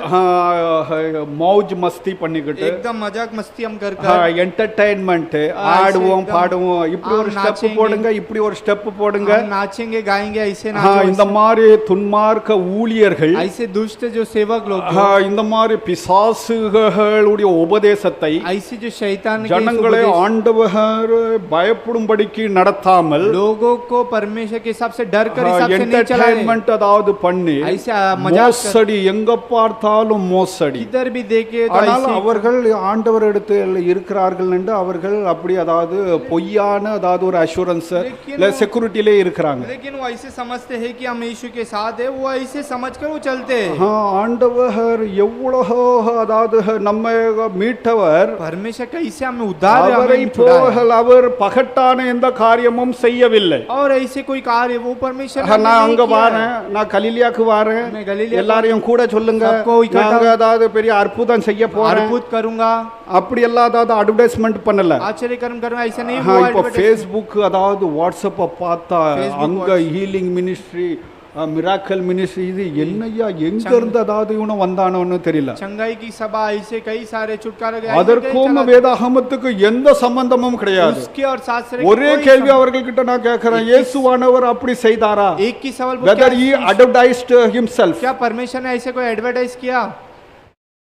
மௌஜ் மஸ்தி பண்ணிக்கிட்டு एकदम मजाक मस्ती हम कर என்டர்டைன்மெண்ட் ஆடுவோம் பாடுவோம், இப்படி ஒரு हम ஸ்டெப் नाचेंगे। போடுங்க, இப்படி ஒரு ஸ்டெப் போடுங்க. हम नाचेंगे गाएंगे, ऐसे இந்த नाचो, மாதிரி துன்மார்க்க ஊழியர்கள், ऐसे दुष्ट जो सेवक लोग, இந்த மாதிரி பிசாசுகளுடைய உபதேசத்தை ऐसे जो शैतान के इस ஜனங்களை उपदेश- ஆண்டவர் பயப்படும்படிக்கு நடத்தாமல் लोगों को परमेश्वर के हिसाब से डर कर हिसाब से नहीं चलाए, என்டர்டைன்மெண்ட் அதாவது பண்ணி ऐसे मजाक कर- மோசடி, எங்க பார்த்தாலும் மோசடி. इधर भी देखे तो ஆனால் ऐसे அவர்கள் ஆண்டவரிடத்தில் இருக்கிறார்கள் என்று அவர்கள் அப்படி அதாவது பொய்யான அதாவது ஒரு அஷூரன்ஸ் இல்ல செக்யூரிட்டிலே இருக்கிறாங்க. लेकिन वो ऐसे समझते हैं कि हम यीशु के साथ है, वो ऐसे समझ कर वो चलते हैं। ஆண்டவர் எவ்வளவு அதாவது நம்ம மீட்டவர், परमेश्वर कैसे हमें उद्धार அவரை हमें छुड़ाया। போல் அவர் பகட்டான எந்த காரியமும் செய்யவில்லை. और ऐसे कोई कार्य वो परमेश्वर ने நான் नहीं அங்க किया வாரேன், நான் கலிலியாக்கு வாரேன், मैं गलीलिया எல்லாரையும் கூட சொல்லுங்க, सबको इकट्ठा- நாங்க அதாவது பெரிய அற்புதம் செய்ய போறேன், अद्भुत करूंगा, அப்படி எல்லாம் அதாவது அட்வர்டைஸ்மெண்ட் பண்ணல. आश्चर्य कर्म करूंगा, ऐसा नहीं இப்போ हुआ। ஃபேஸ்புக் அதாவது வாட்ஸ்அப்ப பார்த்தா Facebook அங்க ஹீலிங் மினிஸ்ட்ரி, மிராக்கல் மினிஸ்ட்ரி, இது என்னையா எங்க இருந்து அதாவது இவனும் வந்தானோன்னு தெரியல. चंगाई की सभा, ऐसे कई सारे छुटकारा के அதற்கும் வேதாகமத்துக்கு எந்த சம்பந்தமும் கிடையாது. उसके और शास्त्र के ஒரே कोई கேள்வி அவர்கள் கிட்ட நான் கேட்கிறேன், இயேசுவானவர் அப்படி செய்தாரா? एक ही सवाल, वो whether he क्या- advertised himself? क्या परमेश्वर ने ऐसे कोई एडवर्टाइज किया?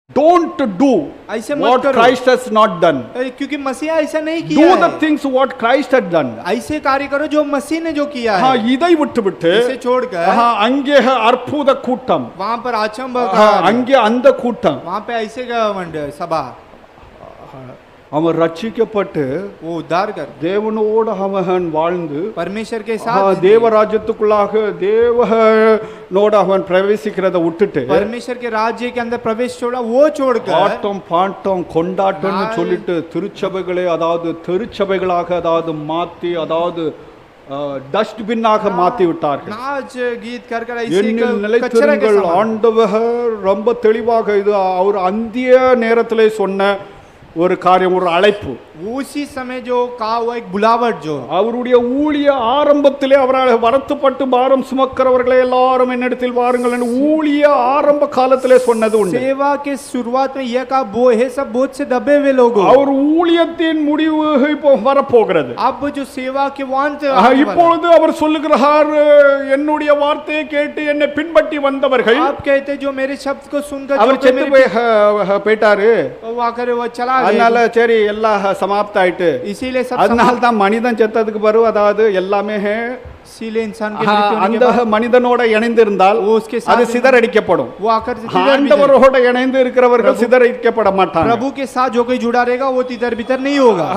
Don't do ऐसे मत what करो। Christ has not done. क्योंकि मसीह ऐसा नहीं Do किया the है। things what Christ had done. ऐसे कार्य करो जो मसीह ने जो किया है, இதை விட்டுவிட்டு इसे छोड़कर அங்கே அற்புத கூட்டம், वहां पर आचंब அங்கே அந்த கூட்டம், वहां पे ऐसे सभा, அவன் ரட்சிக்கப்பட்டு वो उद्धार कर தேவனோடு அவன் வாழ்ந்து परमेश्वर के साथ தேவராஜ்யத்துக்குள்ளாக தேவனோடு அவன் பிரவேசிக்கிறத விட்டுட்டு परमेश्वर के राज्य के अंदर प्रवेश छोड़ा, वो छोड़कर ஆட்டம் பாட்டம் கொண்டாட்டம்னு சொல்லிட்டு திருச்சபைகளை அதாவது திருச்சபைகளாக அதாவது மாத்தி அதாவது டஸ்ட்பின்னாக மாத்தி விட்டார்கள். नाच गीत कर कर என்னில் ऐसे कचरा के நிலைத்திருங்கள், समान। ஆண்டவர் ரொம்ப தெளிவாக இது அவர் அந்திய நேரத்திலே சொன்ன ஒரு காரியம், ஒரு அழைப்பு. उसी समय जो कहा हुआ एक बुलावट जो அவருடைய ஊழிய ஆரம்பத்திலே அவரால் வருத்தப்பட்டு பாரம் சுமக்கிறவர்களை எல்லாரும் என்னிடத்தில் வாருங்கள் என்று ஊழிய ஆரம்ப காலத்திலே சொன்னது உண்டு. सेवा के शुरुआत में यह कहा, वो है सब बोझ से दबे हुए लोग। அவர் ஊழியத்தின் முடிவு இப்போ வரப்போகிறது. अब जो सेवा के वांत இப்பொழுது அவர் சொல்லுகிறார், என்னுடைய வார்த்தையை கேட்டு என்னை பின்பற்றி வந்தவர்கள். आप कहते जो मेरे शब्द को सुनकर அவர் जो செத்து போயிட்டாரு, वो आकर वो चला அதனால गया, சரி எல்லாம் சமாப்த ஆயிட்டு. इसीलिए सब அதனால தான் மனிதன் செத்ததுக்கு பிறகு அதாவது எல்லாமே इसीलिए इंसान के मृत्यु होने அந்த के बाद மனிதனோட இணைந்திருந்தால் वो उसके साथ அது சிதறடிக்கப்படும். वो आकर तितर भीतर- ஆண்டவரோட இணைந்து இருக்கிறவர்கள் சிதறடிக்கப்பட மாட்டாங்க. प्रभु के साथ जो कोई जुड़ा रहेगा वो तितर भीतर नहीं होगा।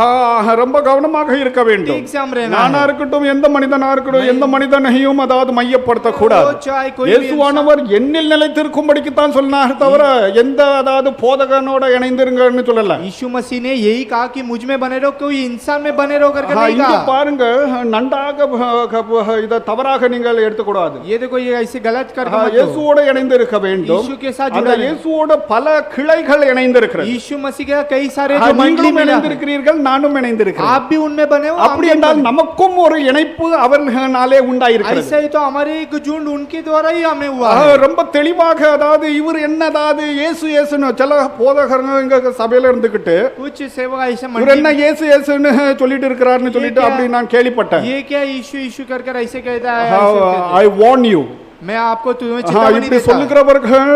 ரொம்ப கவனமாக இருக்க வேண்டும். ठीक से हम रहना நானா है। இருக்கட்டும், எந்த மனிதனா இருக்கட்டும், எந்த மனிதனையும் அதாவது மையப்படுத்த கூடாது. वो चाहे कोई भी இயேசுவானவர் என்னில் நிலைத்திருக்கும்படிக்கு தான் சொன்னார் தவிர எந்த அதாவது போதகனோட இணைந்திருங்கன்னு சொல்லல. यीशु मसीह ने यही कहा कि मुझ में बने रहो, कोई इंसान में बने रहो करके नहीं இங்க कहा। பாருங்க, நன்றாக இத தவறாக நீங்கள் எடுத்துக்கூடாது. ये देखो ये ऐसे गलत कर मत दो। இயேசுவோடு இணைந்து இருக்க வேண்டும். यीशु के साथ அந்த जुड़ा रहना। இயேசுவோடு பல கிளைகள் இணைந்து இருக்கிறது. यीशु मसीह के कई सारे जो मंडली நீங்களும் में இணைந்திருக்கிறீர்கள், நானும் இணைந்திருக்கிறேன். आप भी उनमें बने हो, அப்படி என்றால் நமக்கும் ஒரு இணைப்பு அவர்களாலே உண்டாயிருக்கிறது. ऐसा ही तो हमारे एक झुंड उनके द्वारा ही हमें हुआ है। ரொம்ப தெளிவாக அதாவது இவர் என்னதாவது இயேசு இயேசுன்னு சில போதகர்கள் எங்க சபையில இருந்துகிட்டு कुछ सेवक ऐसे இவர் என்ன मंडली இயேசு இயேசுன்னு சொல்லிட்டு இருக்கிறாருன்னு சொல்லிட்டு அப்படி நான் கேள்விப்பட்டேன். ये क्या यीशु यीशु कर कर ऐसे कहता है, ऐसे कहता है। ஐ வார்ன் யூ. मैं आपको तुम्हें चेतावनी இப்படி देता हूं। சொல்லுகிறவர்கள்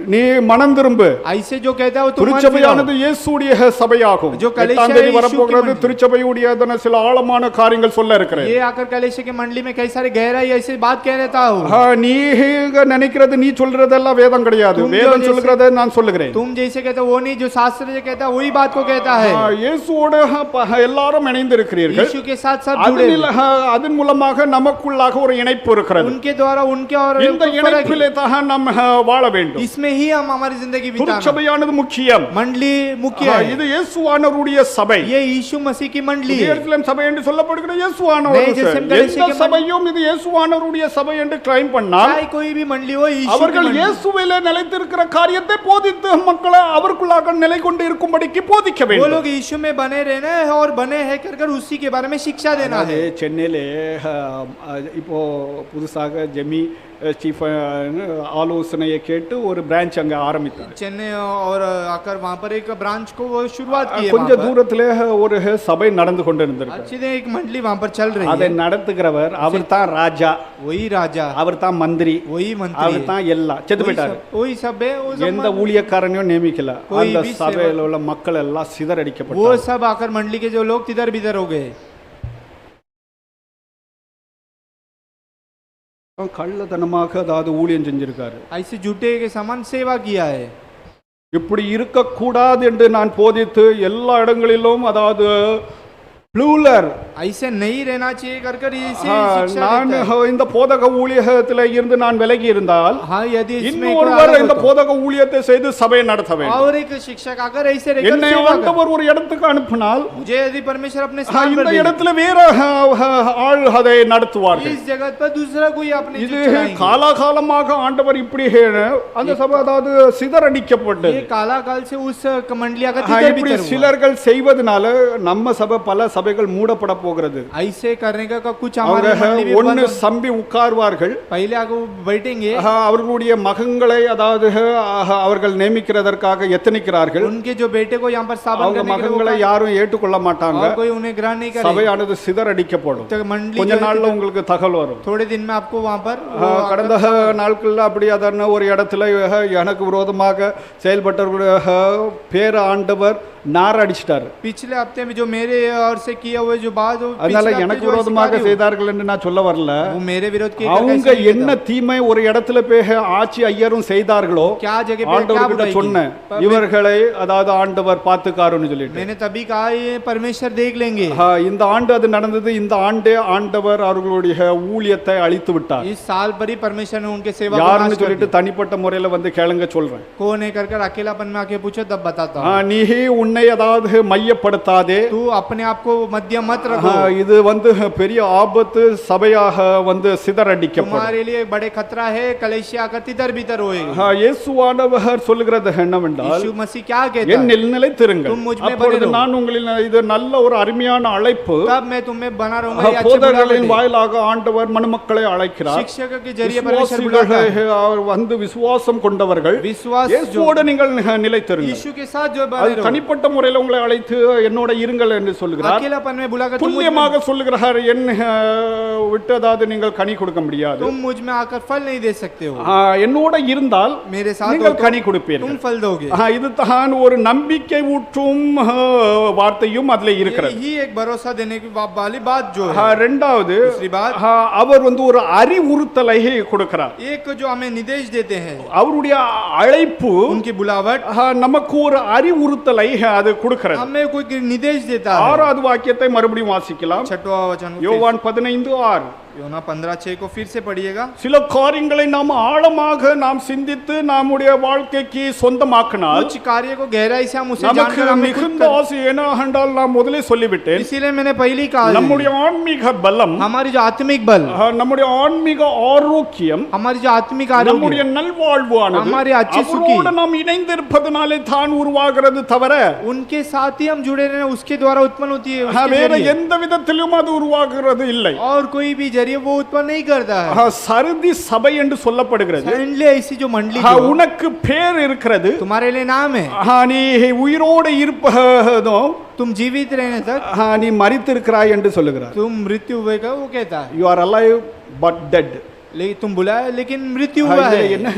நீ மனம் திரும்பு. ऐसे जो कहता है वो तुम मन திருச்சபையானது இயேசுடைய சபையாகும். जो कलीसिया 8ஆம் தேதி यीशु की வரப்போகிறது. मंडली। திருச்சபையுடையதான சில ஆழமான காரியங்கள் சொல்ல இருக்கிறேன். ये आकर कलेशे के मंडली में कई सारे गहराई ऐसे बात कह रहता हूँ। நீ நினைக்கிறது நீ சொல்றதெல்லாம் வேதம் கிடையாது. तुम जो வேதம் जैसे- சொல்கிறதை நான் சொல்லுகிறேன். तुम जैसे कहते हो वो नहीं, जो शास्त्र जो कहता है वही बात को कहता है। இயேசுவோடு எல்லாரும் இணைந்து இருக்கிறீர்கள். यीशु के साथ सब जुड़े हैं। அதன் மூலமாக நமக்குள்ளாக ஒரு இணைப்பு இருக்கிறது. उनके द्वारा उनके और இந்த இணைப்பிலே தான் நாம் வாழ வேண்டும். इसमें ही हम हमारी जिंदगी बिताना। திருச்சபையானது முக்கியம். मंडली मुख्य இது है। இயேசுவானவருடைய சபை. ये यीशु मसीह की मंडली है। எருசலேம் சபை என்று சொல்லப்படுகிற இயேசுவானவர். नहीं, जैसे हम गलीशिया எந்த के சபையும் இது இயேசுவானவருடைய சபை என்று கிளைம் பண்ணால் चाहे कोई भी मंडली हो, यीशु की அவர்கள் मंडली। இயேசுவிலே நிலைத்திருக்கிற காரியத்தை போதித்து மக்களை அவருக்குள்ளாக நிலை கொண்டு இருக்கும்படிக்கு போதிக்க वो வேண்டும். लोग यीशु में बने रहना है और बने हैं कर कर उसी के बारे में शिक्षा देना है। சென்னையிலே இப்போ புதுசாக ஜெமி சீஃப் ஆலோசனையை கேட்டு ஒரு பிரான்ச் அங்க ஆரம்பித்தார். चेन्नई और आकर वहां पर एक ब्रांच को वो शुरुआत की है। கொஞ்ச தூரத்திலே ஒரு சபை நடந்து கொண்டிருந்திருக்கு. अच्छी एक मंडली वहां पर चल रही அதை है। நடத்துகிறவர் அவர் தான் ராஜா, वही राजा, அவர் தான் மந்திரி, वही मंत्री அவர் தான் எல்லாம். செத்து போயிட்டாரு. वही सब है। वो सब எந்த ஊழியக்காரனையும் நியமிக்கல. कोई அந்த भी சபையில உள்ள மக்கள் எல்லாம் वो சிதறடிக்கப்பட்டார். सब आकर मंडली के जो लोग तिधर बिधर हो गए। கள்ளத்தனமாக அதாவது ஊழியம் செஞ்சிருக்காரு. ऐसे झूठे के समान सेवा किया है। இப்படி இருக்கக்கூடாது என்று நான் போதித்து எல்லா இடங்களிலும் அதாவது ப்ளூலர் ऐसे नहीं रहना चाहिए कर कर इसे शिक्षा நான் देता है। இந்த போதக ஊழியத்தில இருந்து நான் விலகி இருந்தால் हाँ, यदि इसमें कोई இன்னொருவர் अलग இந்த हो तो। போதக ஊழியத்தை செய்து சபையை நடத்த வேண்டும். और एक शिक्षक आकर ऐसे रहकर என்னை सेवा कर। ஆண்டவர் ஒரு இடத்துக்கு அனுப்பினால் मुझे यदि परमेश्वर अपने स्थान पर இந்த भेजे, இடத்துல வேற ஆள் அதை நடத்துவார்கள். इस जगत पर दूसरा कोई अपने இது जो चलाएंगे। காலாகாலமாக ஆண்டவர் இப்படி அந்த சபை அதாவது சிதறடிக்கப்பட்டது. ये काला काल से उस मंडली आकर இப்படி तिधर बिधर हुआ। சிலர்கள் செய்வதனால நம்ம சபை பல சபைகள் மூடப்பட போகிறது. ऐसे करने का कुछ அவங்க हमारे मंडली में ஒன்னு बंद- சம்பி உட்கார்வார்கள். पहले आगे वो बैठेंगे, அவர்களுடைய மகன்களை அதாவது அவர்கள் நியமிக்கிறதற்காக எத்தனிக்கிறார்கள். उनके जो बेटे को यहाँ पर स्थापन அவங்க करने के लिए மகன்களை वो யாரும் ஏற்றுக்கொள்ள மாட்டாங்க. और कोई उन्हें ग्रहण नहीं करेगा। சபையானது சிதறடிக்கப்படும். तो मंडली கொஞ்ச जो है நாள்ல तिधर- உங்களுக்கு தகவல் வரும். थोड़े दिन में आपको वहाँ पर वो கடந்த நாட்கள்ல அப்படி அதன ஒரு இடத்துல எனக்கு விரோதமாக செயல்பட்டவர்களுடைய பேர ஆண்டவர் நார் அடிச்சிட்டாரு. पिछले हफ्ते में जो मेरे और से किया हुए जो बात वो அதனால पिछले हफ्ते எனக்கு जो ऐसी விரோதமாக कार्य हुए, செய்தார்கள் என்று நான் சொல்ல வரல. वो मेरे विरोध किए அவங்க कैसे नहीं என்ன कहता। தீமை ஒரு இடத்துல போய் ஆட்சி ஐயரும் செய்தார்களோ क्या जगह पे क्या ஆண்டவர்கிட்ட बुराई की? சொன்னேன், पर இவர்களை அதாவது ஆண்டவர் பார்த்துக்காருன்னு சொல்லிட்டு. मैंने तभी कहा ये परमेश्वर देख लेंगे। இந்த ஆண்டு அது நடந்தது. இந்த ஆண்டே ஆண்டவர் அவர்களுடைய ஊழியத்தை அழித்து விட்டார். इस साल पर ही परमेश्वर ने उनके सेवा को யாருன்னு नाश कर சொல்லிட்டு दिया। தனிப்பட்ட முறையில வந்து கேளுங்க சொல்றேன். कौन है कर कर अकेलापन में आके पूछो तब बताता हूँ। நீ உன்னை அதாவது மையப்படுத்தாதே. तू अपने आप को मध्य मत रखो। இது வந்து பெரிய ஆபத்து, சபையாக வந்து சிதறடிக்கப்படும். तुम्हारे लिए बड़े खतरा है, कलेशिया का तितर बितर होएगा। இயேசுவானவர் சொல்லுகிறது என்னவென்றால், यीशु मसीह क्या कहता है? என்னில் நிலைத்திருங்கள். तुम मुझ में அப்பொழுது बने रहो। நான் உங்களில் இது நல்ல ஒரு அருமையான அழைப்பு. तब मैं तुम्हें बना रहूंगा। ये अच्छे போதகர்களின் बुलावे வாயிலாக ஆண்டவர் மனுமக்களை அழைக்கிறார். शिक्षक के जरिए परमेश्वर बुलाता है। விசுவாசிகளை அவர் வந்து விசுவாசம் கொண்டவர்கள் विश्वास जो இயேசுவோடு நீங்கள் நிலைத்திருங்கள். यीशु के साथ जो அது बने रहो। தனிப்பட்ட முறையில் உங்களை அழைத்து என்னோட இருங்கள் என்று சொல்கிறார். अकेलापन में बुलाकर तुम मुझ में- துல்லியமாக சொல்லுகிறார், என் விட்டு அதாவது நீங்கள் கனி கொடுக்க முடியாது. तुम मुझ में आकर फल नहीं दे सकते हो। என்னோட இருந்தால் मेरे साथ हो நீங்கள் तो கனி तुम கொடுப்பீர்கள். फल दोगे। இது தான் ஒரு நம்பிக்கை ஊற்றும் வார்த்தையும் அதுல இருக்கிறது. यही एक भरोसा देने की वाली बात जो है। ரெண்டாவது दूसरी बात, அவர் வந்து ஒரு அறிவுறுத்தலை கொடுக்கிறார். एक जो हमें निर्देश देते हैं, அவருடைய அழைப்பு उनकी बुलावट நமக்கு ஒரு அறிவுறுத்தலை அது கொடுக்கிறது. हमें कोई निर्देश देता है। 6வது வாக்கியத்தை மறுபடியும் வாசிக்கலாம். 6वां वचन யோவான் 15:6. योना 15:6 को फिर से पढ़िएगा। சில காரியங்களை நாம் ஆழமாக நாம் சிந்தித்து நம்முடைய வாழ்க்கைக்கு சொந்தமாக்கினால் कुछ कार्य को गहराई से हम उसे நமக்கு जानकर हमें खुद மிகுந்த ஆசை என்ன என்றால் நான் முதலே சொல்லிவிட்டேன், इसीलिए मैंने पहले ही कहा நம்முடைய ஆன்மீக பலம், हमारी जो आत्मिक बल, நம்முடைய ஆன்மீக ஆரோக்கியம், हमारी जो आत्मिक நம்முடைய आरोग्य, நல்வாழ்வானது हमारी अच्छी सुखी, அவரோடு நாம் இணைந்திருப்பதனாலே தான் உருவாகிறது தவிர उनके साथ ही हम जुड़े रहे, उसके द्वारा उत्पन्न होती है, उसके வேற जरिए। எந்த விதத்திலும் அது உருவாகிறது இல்லை. और कोई भी जरिए वो उत्पन्न नहीं करता है। சருதி சபை என்று சொல்லப்படுகிறது. Suddenly ऐसी जो मंडली உனக்கு பேர் இருக்கிறது, तुम्हारे लिए नाम है, நீ உயிரோடு இருப்பதோ तुम जीवित रहने तक நீ மரித்திருக்கிறாய் என்று சொல்லுகிறார். तुम मृत्यु हुए का वो कहता है, you are alive but dead. लेकिन तुम बुलाए लेकिन मृत्यु हुआ है। என்ன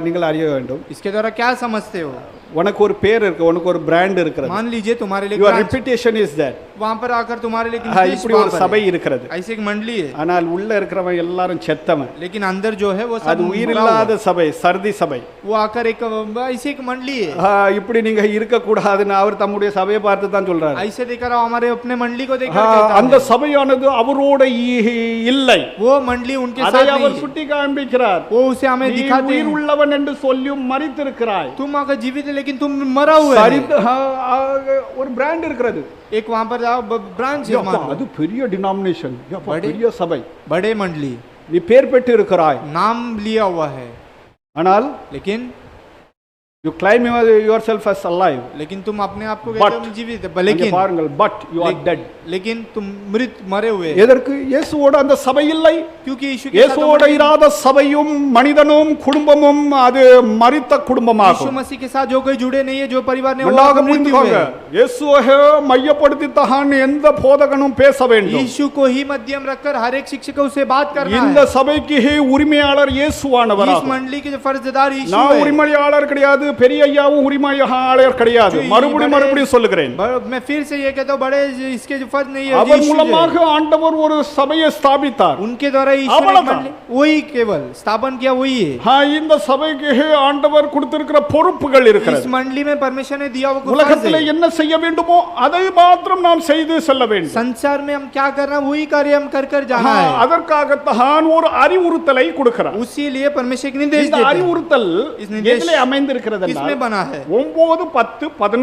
நீங்கள் அறிய வேண்டும், इसके द्वारा क्या समझते हो? உனக்கு ஒரு பேர் இருக்கு, உனக்கு ஒரு பிராண்ட் இருக்கிறது. मान लीजिए तुम्हारे लिए யுவர் ரெputation இஸ் தட். वहां पर आकर तुम्हारे लिए இப்படி ஒரு சபை இருக்கிறது. ऐसी एक मंडली है, ஆனால் உள்ள இருக்கிறவன் எல்லாரும் செத்தவன். लेकिन अंदर जो है वो அது सब உயிர் मरा இல்லாத हुआ। சபை, சர்தி சபை. वो आकर एक ऐसी एक मंडली है। இப்படி நீங்க இருக்க கூடாதுன்னு அவர் தம்முடைய சபையை பார்த்து தான் சொல்றாரு. ऐसे देखकर हमारे अपने मंडली को देखकर कहता அந்த है, சபையானது அவரோட இல்லை, वो मंडली उनके அதை साथ அவர் नहीं है। சுட்டி காண்பிக்கிறார். वो उसे हमें நீ दिखाते உயிர் हैं, உள்ளவன் என்று சொல்லியும் மரித்திருக்கிறாய். तुम आकर जीवित है लेकिन तुम मरा हुआ है। ஒரு பிராண்ட் இருக்கிறது. एक वहां पर जाओ ब्रांच है, मान लो, அது பெரிய டினாமினேஷன், बड़े- பெரிய சபை. बड़े मंडली, நீ பேர் பெற்று இருக்கிறாய், नाम लिया हुआ है, ஆனால் लेकिन you claim yourself as alive. लेकिन तुम अपने आप को But- कहते हो मैं जीवित है, लेकिन பாருங்கள், பட் யூ ஆர் டெட். लेकिन तुम मृत मरे हुए हैं। எதற்கு? இயேசுவோட அந்த சபை இல்லை. क्योंकि यीशु के साथ இயேசுவோட मंडली- இராத சபையும் மனிதனும் குடும்பமும் அது மரித்த यीशु குடும்பமாகும். मसीह के साथ जो कोई जुड़े नहीं है, जो परिवार ने, वो ரெண்டாக मृत्यु புரிந்துக்கோங்க, हुए। இயேசுவை மையப்படுத்தி தான் எந்த போதகனும் பேச வேண்டும். यीशु को ही मध्यम रखकर हर एक शिक्षक को उसे बात करना இந்த है। சபைக்கு உரிமையாளர் இயேசுவானவர். इस मंडली के जो फर्जदार यीशु நான் है। உரிமையாளர் கிடையாது, பெரிய ஐயாவும் உரிமையாளர் கிடையாது. மறுபடியும் சொல்லுகிறேன், मैं फिर से ये कहता हूँ, बड़े इसके जो फर्ज नहीं है, அவர் यीशु जो है। மூலமாக ஆண்டவர் ஒரு சபையை ஸ்தாபித்தார். उनके द्वारा ईश्वर ने अवलंबन। मंडली वही केवल स्थापन किया, वही है। இந்த சபைக்கு ஆண்டவர் கொடுத்திருக்கிற பொறுப்புகள் इस இருக்கிறது. मंडली में परमेश्वर ने दिया हुआ कुछ फर्ज உலகத்தில் है। என்ன செய்ய வேண்டுமோ அதை மாத்திரம் நாம் செய்து செல்ல வேண்டும். संसार में हम क्या करना, वही कार्य हम कर कर जाना है। அதற்காகத்தான் ஒரு அறிவுறுத்தலை கொடுக்கிறார். उसी लिए परमेश्वर एक निर्देश இந்த देते हैं। அறிவுறுத்தல் इस निर्देश எதிலே அமைந்திருக்கிறது किसमें என்றால் बना है? 9, 10, 11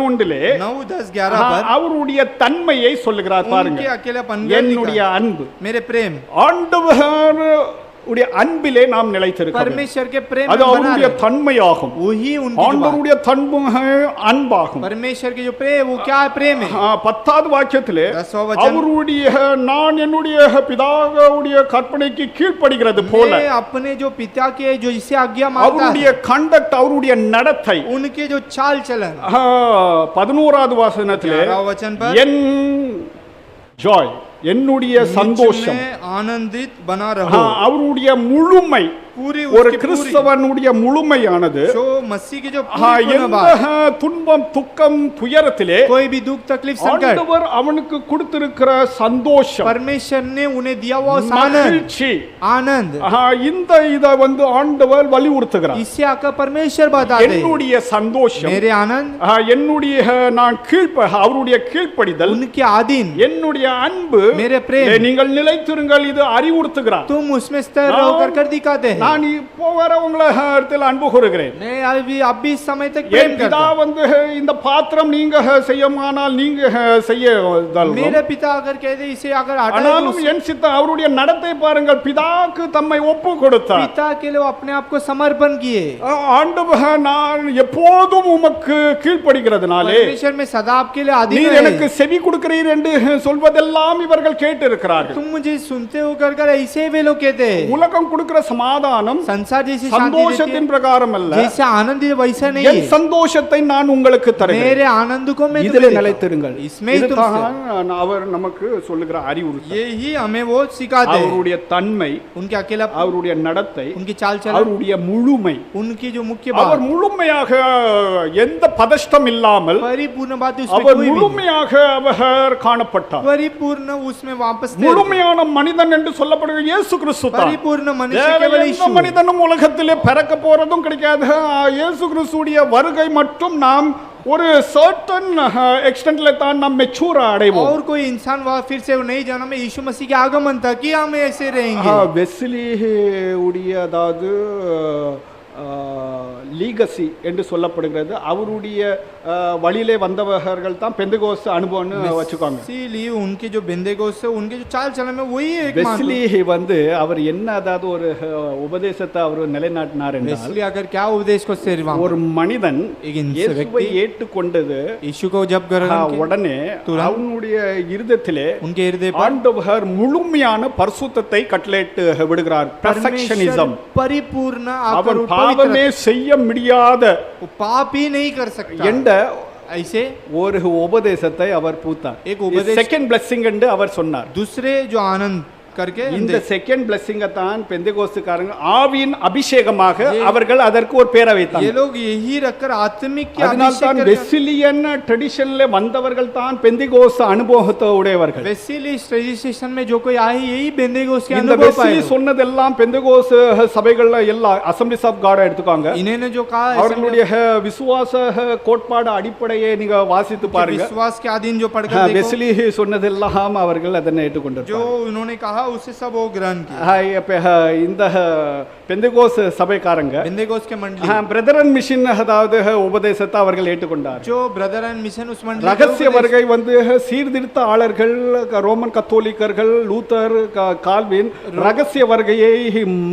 9, 10, 11 पर அவருடைய தன்மையை சொல்லுகிறார். उनके பாருங்க, अकेलापन, என்னுடைய அன்பு, मेरे प्रेम, ஆண்டவர் உடைய அன்பிலே நாம் நிலைத்திருக்கிறோம். परमेश्वर के प्रेम அது में बना அவருடைய रहे। தன்மையாகும். वही उनकी जो बात- ஆண்டவருடைய தன்மை அன்பாகும். परमेश्वर के जो प्रेम, वो क्या है? प्रेम है। 10வது வாக்கியத்திலே 10वां वचन, அவருடைய நான் என்னுடைய பிதாவுடைய கற்பனைக்கு கீழ்ப்படிகிறது போல मैं अपने जो पिता के जो इसे आज्ञा मानता அவருடைய है, கண்டக்ட், அவருடைய நடத்தை. उनके जो चाल चलन, 11வது வசனத்திலே 11वां वचन पर என் ஜாய், என்னுடைய मुझ சந்தோஷம், में आनंदित बना रहो। அவருடைய முழுமை, पूरी ஒரு उसकी पूरी கிறிஸ்தவனுடைய முழுமையானது जो मसीह की जो पूरी எந்த बात, துன்பம், துக்கம், துயரத்திலே कोई भी दुख तकलीफ संकट, ஆண்டவர் அவனுக்கு கொடுத்திருக்கிற சந்தோஷம், परमेश्वर ने उन्हें दिया हुआ उस आनंद, மகிழ்ச்சி, आनंद, இந்த இத ஆண்டவர் வலியுறுத்துகிறார். इससे आकर परमेश्वर बताते हैं, என்னுடைய சந்தோஷம், मेरे आनंद, என்னுடைய நான் அவருடைய கீழ்ப்படிதல், उनके अधीन, என்னுடைய अன்பு, मेरे प्रेम, நீங்கள் நிலைத்திருங்கள், இது அறிவுறுத்துகிறார். तुम उसमें स्थिर रहो कर दिखाते हैं। நான் இப்போ வர உங்களை இடத்தில் அன்பு கூறுகிறேன். मैं अभी इस समय तक प्रेम என் करता பிதா हूं। இந்த பாத்திரம் நீங்க செய்யமானால் நீங்க செய்ய मेरे पिता अगर कहते इसे अगर हटा दो, ஆனாலும் என் சித்தம், அவருடைய நடத்தை பாருங்கள். பிதாக்கு தம்மை ஒப்பு கொடுத்தார். पिता के लिए वो अपने आप को समर्पण किए। ஆண்டவர் நான் எப்போதும் உமக்கு கீழ்ப்படிகிறதுனாலே परमेश्वर में सदा आपके लिए अधीन நீர் है। எனக்கு செவி கொடுக்கிறீர் என்று சொல்வதெல்லாம் இவர்கள் கேட்டு இருக்கிறார்கள். तुम मुझे सुनते हो कर कर ऐसे वे लोग कहते हैं। உலகம் கொடுக்கிற சமாதானம் संसार जैसी शांति देती சந்தோஷத்தின் है, பிரகாரம் அல்ல. जैसे आनंद है वैसा नहीं என் है। சந்தோஷத்தை நான் உங்களுக்கு தருகிறேன். मेरे आनंद को मैं இதிலே तुम्हें देता हूं। நிலைத்திருங்கள். इसमें ही तुम இதுதான் அவர் நமக்கு சொல்லுகிற அறிவுறுத்தல். ये ही हमें वो सिखाते हैं। அவருடைய தன்மை, उनके अकेलापन, அவருடைய நடத்தை, उनकी चाल चलन, அவருடைய முழுமை, उनकी जो मुख्य அவர் बात, முழுமையாக எந்த பதஷ்டம் இல்லாமல் परिपूर्ण बात उसमें அவர் कोई भी नहीं। முழுமையாக அவர் காணப்பட்டார். परिपूर्ण उसमें वापस थे। முழுமையான மனிதன் என்று சொல்லப்படுகிற இயேசு கிறிஸ்து தான். परिपूर्ण मनुष्य வேற केवल எந்த यीशु। மனிதனும் உலகத்திலே பிறக்க போறதும் கிடைக்காது. இயேசு கிறிஸ்துடைய வருகை மட்டும் நாம் ஒரு சர்டன் எக்ஸ்டென்ட்ல தான் நாம் மெச்சூர் அடைவோம். और कोई इंसान वह फिर से नहीं जाना में यीशु मसीह के आगमन तक ही हम ऐसे रहेंगे. வெஸ்லி உடைய அதாவது லீகசி என்று சொல்லப்படுகிறது. அவருடைய வழியிலே வந்தவர்கள் தான் பெந்தகோஸ்து அனுபவம்னு வச்சுக்கோங்க. इसीलिए उनके जो बेंतेकोस्त है उनके जो चाल चलन में वही एक வெஸ்லி வந்து அவர் என்ன அதாவது ஒரு உபதேசத்தை அவர் நிலைநாட்டினார் என்றால், वेस्ली अगर क्या उपदेश को सेवा ஒரு மனிதன் एक இயேசுவை ஏற்றுக்கொண்டது यीशु को जब ग्रहण किया உடனே அவனுடைய இருதயத்திலே उनके हृदय पर ஆண்டவர் முழுமையான பரிசுத்தத்தை கட்டளையிட்டு விடுகிறார். பெர்ஃபெக்ஷனிசம். परिपूर्ण அவர் பாவமே செய்ய முடியாத पाप ही नहीं कर सकता என்ற ऐसे ஒரு உபதேசத்தை அவர் பூத்தார். एक उपदेश செகண்ட் பிளெஸிங் என்று அவர் சொன்னார். दूसरे जो आनंद करके இந்த செகண்ட் பிளெஸிங்க தான் பெந்தெகோஸ்துக்காரங்க ஆவியின் அபிஷேகமாக அவர்கள் அதற்கு ஒரு பேரை வைத்தாங்க. ये लोग यही रखकर आत्मिक के அதனால் தான் வெஸ்லியன் ட்ரெடிஷன்ல வந்தவர்கள் தான் பெந்தெகோஸ்து அனுபவத்தை உடையவர்கள். वेस्ली ट्रेडिशन में जो कोई आए यही बेंतेकोस्त के இந்த अनुभव வெஸ்லி पाए. சொன்னதெல்லாம் பெந்தெகோஸ்து சபைகள்ல எல்லா அசெம்பிளிஸ் ஆஃப் காட் எடுத்துக்காங்க. इन्होंने जो कहा அவர்களுடைய விசுவாச கோட்பாடு அடிப்படையை நீங்க வாசித்து பாருங்க. विश्वास के अधीन जो पढ़कर देखो வெஸ்லி சொன்னதெல்லாம் அவர்கள் அதனை ஏற்றுக்கொண்டார்கள். जो उन्होंने कहा उसे सब वो ग्रहण किया. இந்த பெந்தெகோஸ்து சபைக்காரங்க बेंतेकोस्त के मंडली பிரதரன் மிஷன் அதாவது உபதேசத்தை அவர்கள் ஏற்றுக்கொண்டார். जो ब्रदर एंड मिशन उस मंडली ரகசிய வருகை வந்து சீர்திருத்த ஆளர்கள் ரோமன் கத்தோலிக்கர்கள் லூத்தர் கால்வின் ரகசிய வருகையை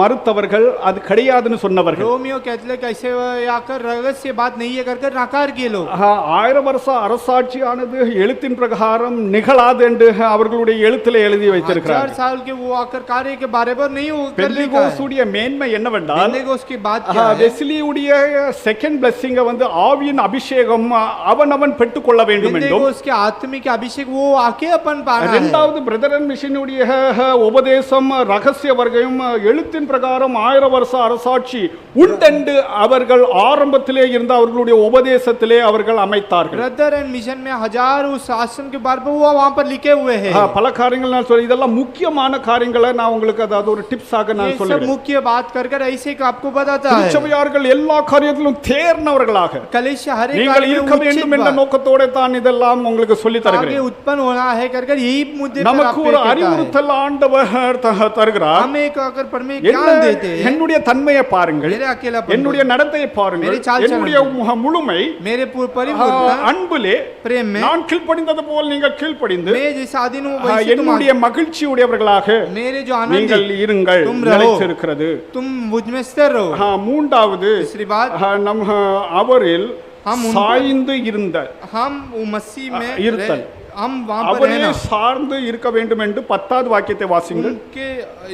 மறுத்தவர்கள் அது கிடையாதுன்னு சொன்னவர்கள். रोमियो कैथोलिक ऐसे आकर रहस्य बात नहीं है कर नकार किए लोग. 1000 வருஷ அரசாட்சியானது எழுத்தின் பிரகாரம் நிகழாது என்று அவர்களுடைய எழுத்திலே எழுதி வைத்திருக்கிறார். 1000 साल के वो आकर कार्य के बारे पर नहीं कर लिखा है. பெந்தெகோஸ்துடைய மேன்மை என்னவென்றால் बेंतेकोस्त की बात क्या है? வெஸ்லியுடைய செகண்ட் பிளெஸிங் வந்து ஆவியின் அபிஷேகம் அவனவன் பெற்றுக்கொள்ள வேண்டும் என்றும், बेंतेकोस्त के आत्मिक अभिषेक वो आके अपन पाना है. இரண்டாவது பிரதரன் மிஷனுடைய உபதேசம் ரகசிய வருகையும் எழுத்தின் பிரகாரம் 1000 வருஷ அரசாட்சி உண்டென்று அவர்கள் ஆரம்பத்திலே இருந்த அவர்களுடைய உபதேசத்திலே அவர்கள் அமைத்தார்கள். ब्रदर एंड मिशन में 1000 उस आश्रम के बारे पर वो वहां पर लिखे हुए हैं. பல காரியங்கள் நான் சொல்ல இதெல்லாம் முக்கியமான காரியங்களை நான் உங்களுக்கு அதாவது ஒரு டிப்ஸாக நான் ये सब சொல்றேன். मुख्य बात कर ऐसे आपको बताता है. திருச்சபையார்கள் எல்லா காரியத்திலும் தேர்ந்தவர்களாக कलेश हर एक நீங்கள் कार्य में இருக்க வேண்டும் என்ற उचित நோக்கத்தோட தான் இதெல்லாம் உங்களுக்கு சொல்லி बात आगे தருகிறேன். उत्पन्न होना है कर यही मुद्दे पर நமக்கு आपको ஒரு कहता है. அறிவுறுத்தல் ஆண்டவர் தருகிறார். हमें एक अगर परमेश्वर என்ன, ज्ञान देते हैं. என்னுடைய தன்மையை பாருங்கள், मेरे अकेलापन என்னுடைய நடத்தையை பாருங்கள், मेरे चाल चलन என்னுடைய முழுமை मेरे परिपूर्ण அன்பிலே प्रेम में நான் கீழ்ப்படிந்தது போல் நீங்கள் கீழ்ப்படிந்து मैं जैसा आदि हूं वैसे तुम என்னுடைய மகிழ்ச்சி உடையவர்களாக मेरे जो நீங்கள் आनंद இருங்கள் तुम रहो. நிலைத்திருக்கிறது. तुम मुझ में स्थिर रहो. மூன்றாவது तीसरी बात நம் அவரில் हम उन- சாய்ந்து இருந்த हम वो मसीह में இருத்தல். हम वहां पर அவரே रहना. சார்ந்து இருக்க வேண்டும் என்று 10வது வாக்கியத்தை வாசிங்கள். उनके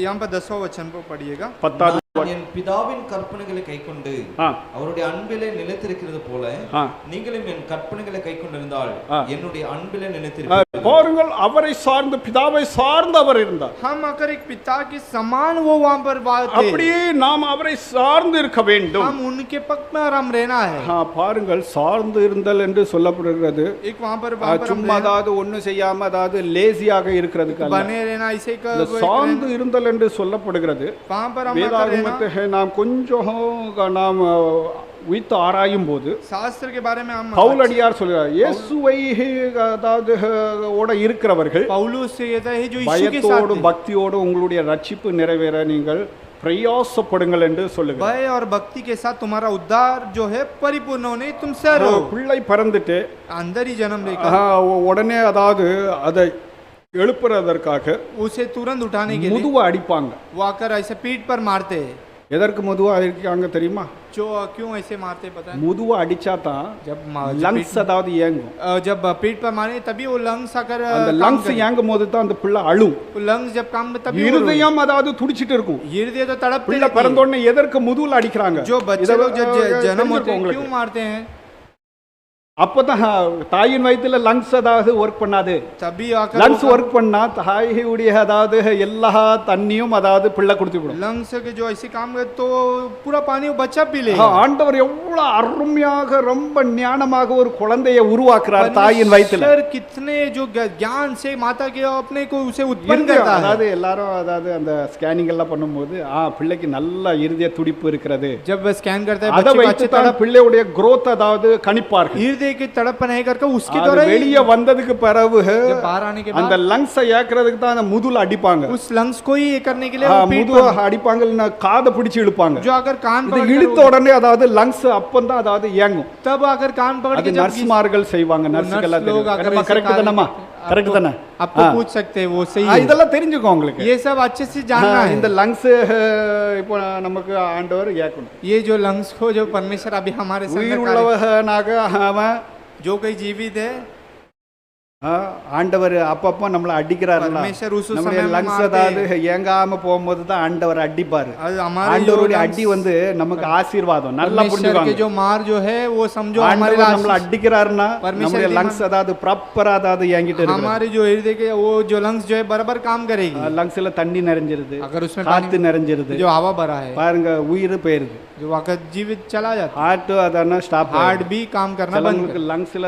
यहाँ पर 10वां वचन को पढ़िएगा. 10வது நான் என் பிதாவின் கற்பனைகளை கைக்கொண்டு ஆ. அவருடைய அன்பிலே நிலைத்திருக்கிறது போல ஆ. நீங்களும் என் கற்பனைகளை கைக்கொண்டிருந்தால் ஆ. என்னுடைய அன்பிலே நிலைத்திருப்பீர்கள். பாருங்கள், அவரை சார்ந்து பிதாவை சார்ந்து அவர் இருந்தார். हम अगर एक पिता के समान वो वहां पर बात थे. அப்படியே நாம் அவரை சார்ந்து இருக்க வேண்டும். हम उनके पक्ष में और हम रहना है. பாருங்கள், சார்ந்து இருந்தல் என்று சொல்லப்படுகிறது. एक वहां पर हम சும்மா அதாவது ஒன்னும் செய்யாம அதாவது லேசியாக இருக்கிறதுக்கு அல்ல. बने रहना इसे இந்த சார்ந்து இருந்தல் என்று சொல்லப்படுகிறது. वहां पर हम வேதாகமத்தை நாம் கொஞ்சம் நாம் உயித்து ஆராயும் போது शास्त्र के बारे में हम பவுலடியார் சொல்கிறார், இயேசுவை அதாவது ஓட இருக்கிறவர்கள் पौलुस से कहता है जो यीशु के साथ பயத்தோடு थे. பக்தியோடு உங்களுடைய ரட்சிப்பு நிறைவேற நீங்கள் பிரயாசப்படுங்கள் என்று சொல்லுகிறார். भय और भक्ति के साथ तुम्हारा उद्धार जो है परिपूर्ण होने तुम से रहो. பிள்ளை பிறந்துட்டு अंदर ही जन्म लेकर உடனே அதாவது அதை எழுப்புறதற்காக उसे तुरंत उठाने के लिए முதுவை அடிப்பாங்க. वो आकर ऐसे पीठ पर मारते हैं. எதற்கு முதுவா அடிக்காங்க தெரியுமா? जो क्यों ऐसे मारते पता है? முதுவை அடிச்சா தான் जब லங்ஸ் அதாவது இயங்கும். जब पीठ पर मारे तभी वो लंग्स आकर அந்த லங்ஸ் இயங்கும் போது தான் அந்த பிள்ளை அழும். लंग्स जब काम में तभी இருதயம் அதாவது துடிச்சிட்டு இருக்கும். हृदय तो तड़पते பிள்ளை பிறந்த உடனே எதற்கு முதுகுல அடிக்கிறாங்க? जो बच्चे लोग जब जन्म होते हैं உங்களுக்கு. क्यों मारते हैं? அப்பதான் தாயின் வயித்துல லங்ஸ் அதாவது ஒர்க் பண்ணாது. तभी आकर லங்ஸ் ஒர்க் பண்ணா தாயுடைய அதாவது எல்லா தண்ணியும் அதாவது பிள்ளை குடிச்சு விடும். लंग्स के जो ऐसे काम करे तो पूरा पानी वो बच्चा पी लेगा. ஆண்டவர் எவ்வளவு அருமையாக ரொம்ப ஞானமாக ஒரு குழந்தையை உருவாக்குறார் தாயின் வயித்துல. परमेश्वर कितने जो ज्ञान से माता के अपने को उसे उत्पन्न करता है. அதாவது எல்லாரும் அதாவது அந்த ஸ்கேனிங் எல்லாம் பண்ணும்போது பிள்ளைக்கு நல்ல இருதய துடிப்பு இருக்கிறது. जब स्कैन करता है அதை बच्चे को வைத்து अच्छे தான் तरह பிள்ளையுடைய growth அதாவது கணிப்பார்கள். हृदय हृदय की तड़पन है करके उसके அது द्वारा ही வெளியே வந்ததுக்கு பிறகு जब बाहर आने के அந்த बाद லங்ஸை ஏக்கிறதுக்கு தான் அந்த முதுல அடிப்பாங்க. उस लंग्स को ही ये करने के लिए ஆ, वो पीठ முதுல அடிப்பாங்க, இல்லைன்னா காதை பிடிச்சு இழுப்பாங்க. जो अगर कान இது पकड़ कर இழுத்த உடனே அதாவது லங்ஸ் அப்பந்தான் அதாவது இயங்கும். तब अगर कान पकड़ அது के जब நர்ஸ்மார்கள் செய்வாங்க. நர்ஸுகள் नर्स लोग अगर ऐसे கரெக்ட் कार्य தானம்மா? करते हैं, கரெக்ட் தானே? आपको पूछ सकते हैं वो सही है இதெல்லாம் தெரிஞ்சுக்கோ உங்களுக்கு. ये सब अच्छे से जानना है இந்த லங்ஸ் இப்போ நமக்கு ஆண்டவர் ஏக்கணும். ये जो लंग्स को जो परमेश्वर अभी हमारे உயிர் सामने உள்ளவனாக அவன் जो कोई जीवित है ஆண்டவர் அப்பப்போ நம்மளை அடிக்கிறாருல்ல. परमेश्वर उस நம்முடைய समय में லங்ஸ் मारते அதாவது हैं இயங்காம போகும்போது தான் ஆண்டவர் அடிப்பாரு. और हमारे जो ஆண்டவருடைய lungs- அடி வந்து நமக்கு ஆசீர்வாதம். நல்லா परमेश्वर के புரிஞ்சுக்கோங்க. जो मार जो है वो समझो हमारे ஆண்டவர் लिए நம்மளை आशीष- அடிக்கிறாருன்னா परमेश्वर நம்முடைய की லங்ஸ் அதாவது ப்ராப்பரா அதாவது இயங்கிட்டு இருக்கு. हमारे जो हृदय के वो जो लंग्स जो है बराबर काम करेगी லங்ஸ்ல தண்ணி நிறைஞ்சிருது, अगर उसमें காத்து पानी நிறைஞ்சிருது, जो हवा भरा है பாருங்க உயிர் போயிருது. जो अगर जीवित चला जाता ஹார்ட் அதான ஸ்டாப் हार्ट भी काम करना बंद சிலவங்களுக்கு லங்ஸ்ல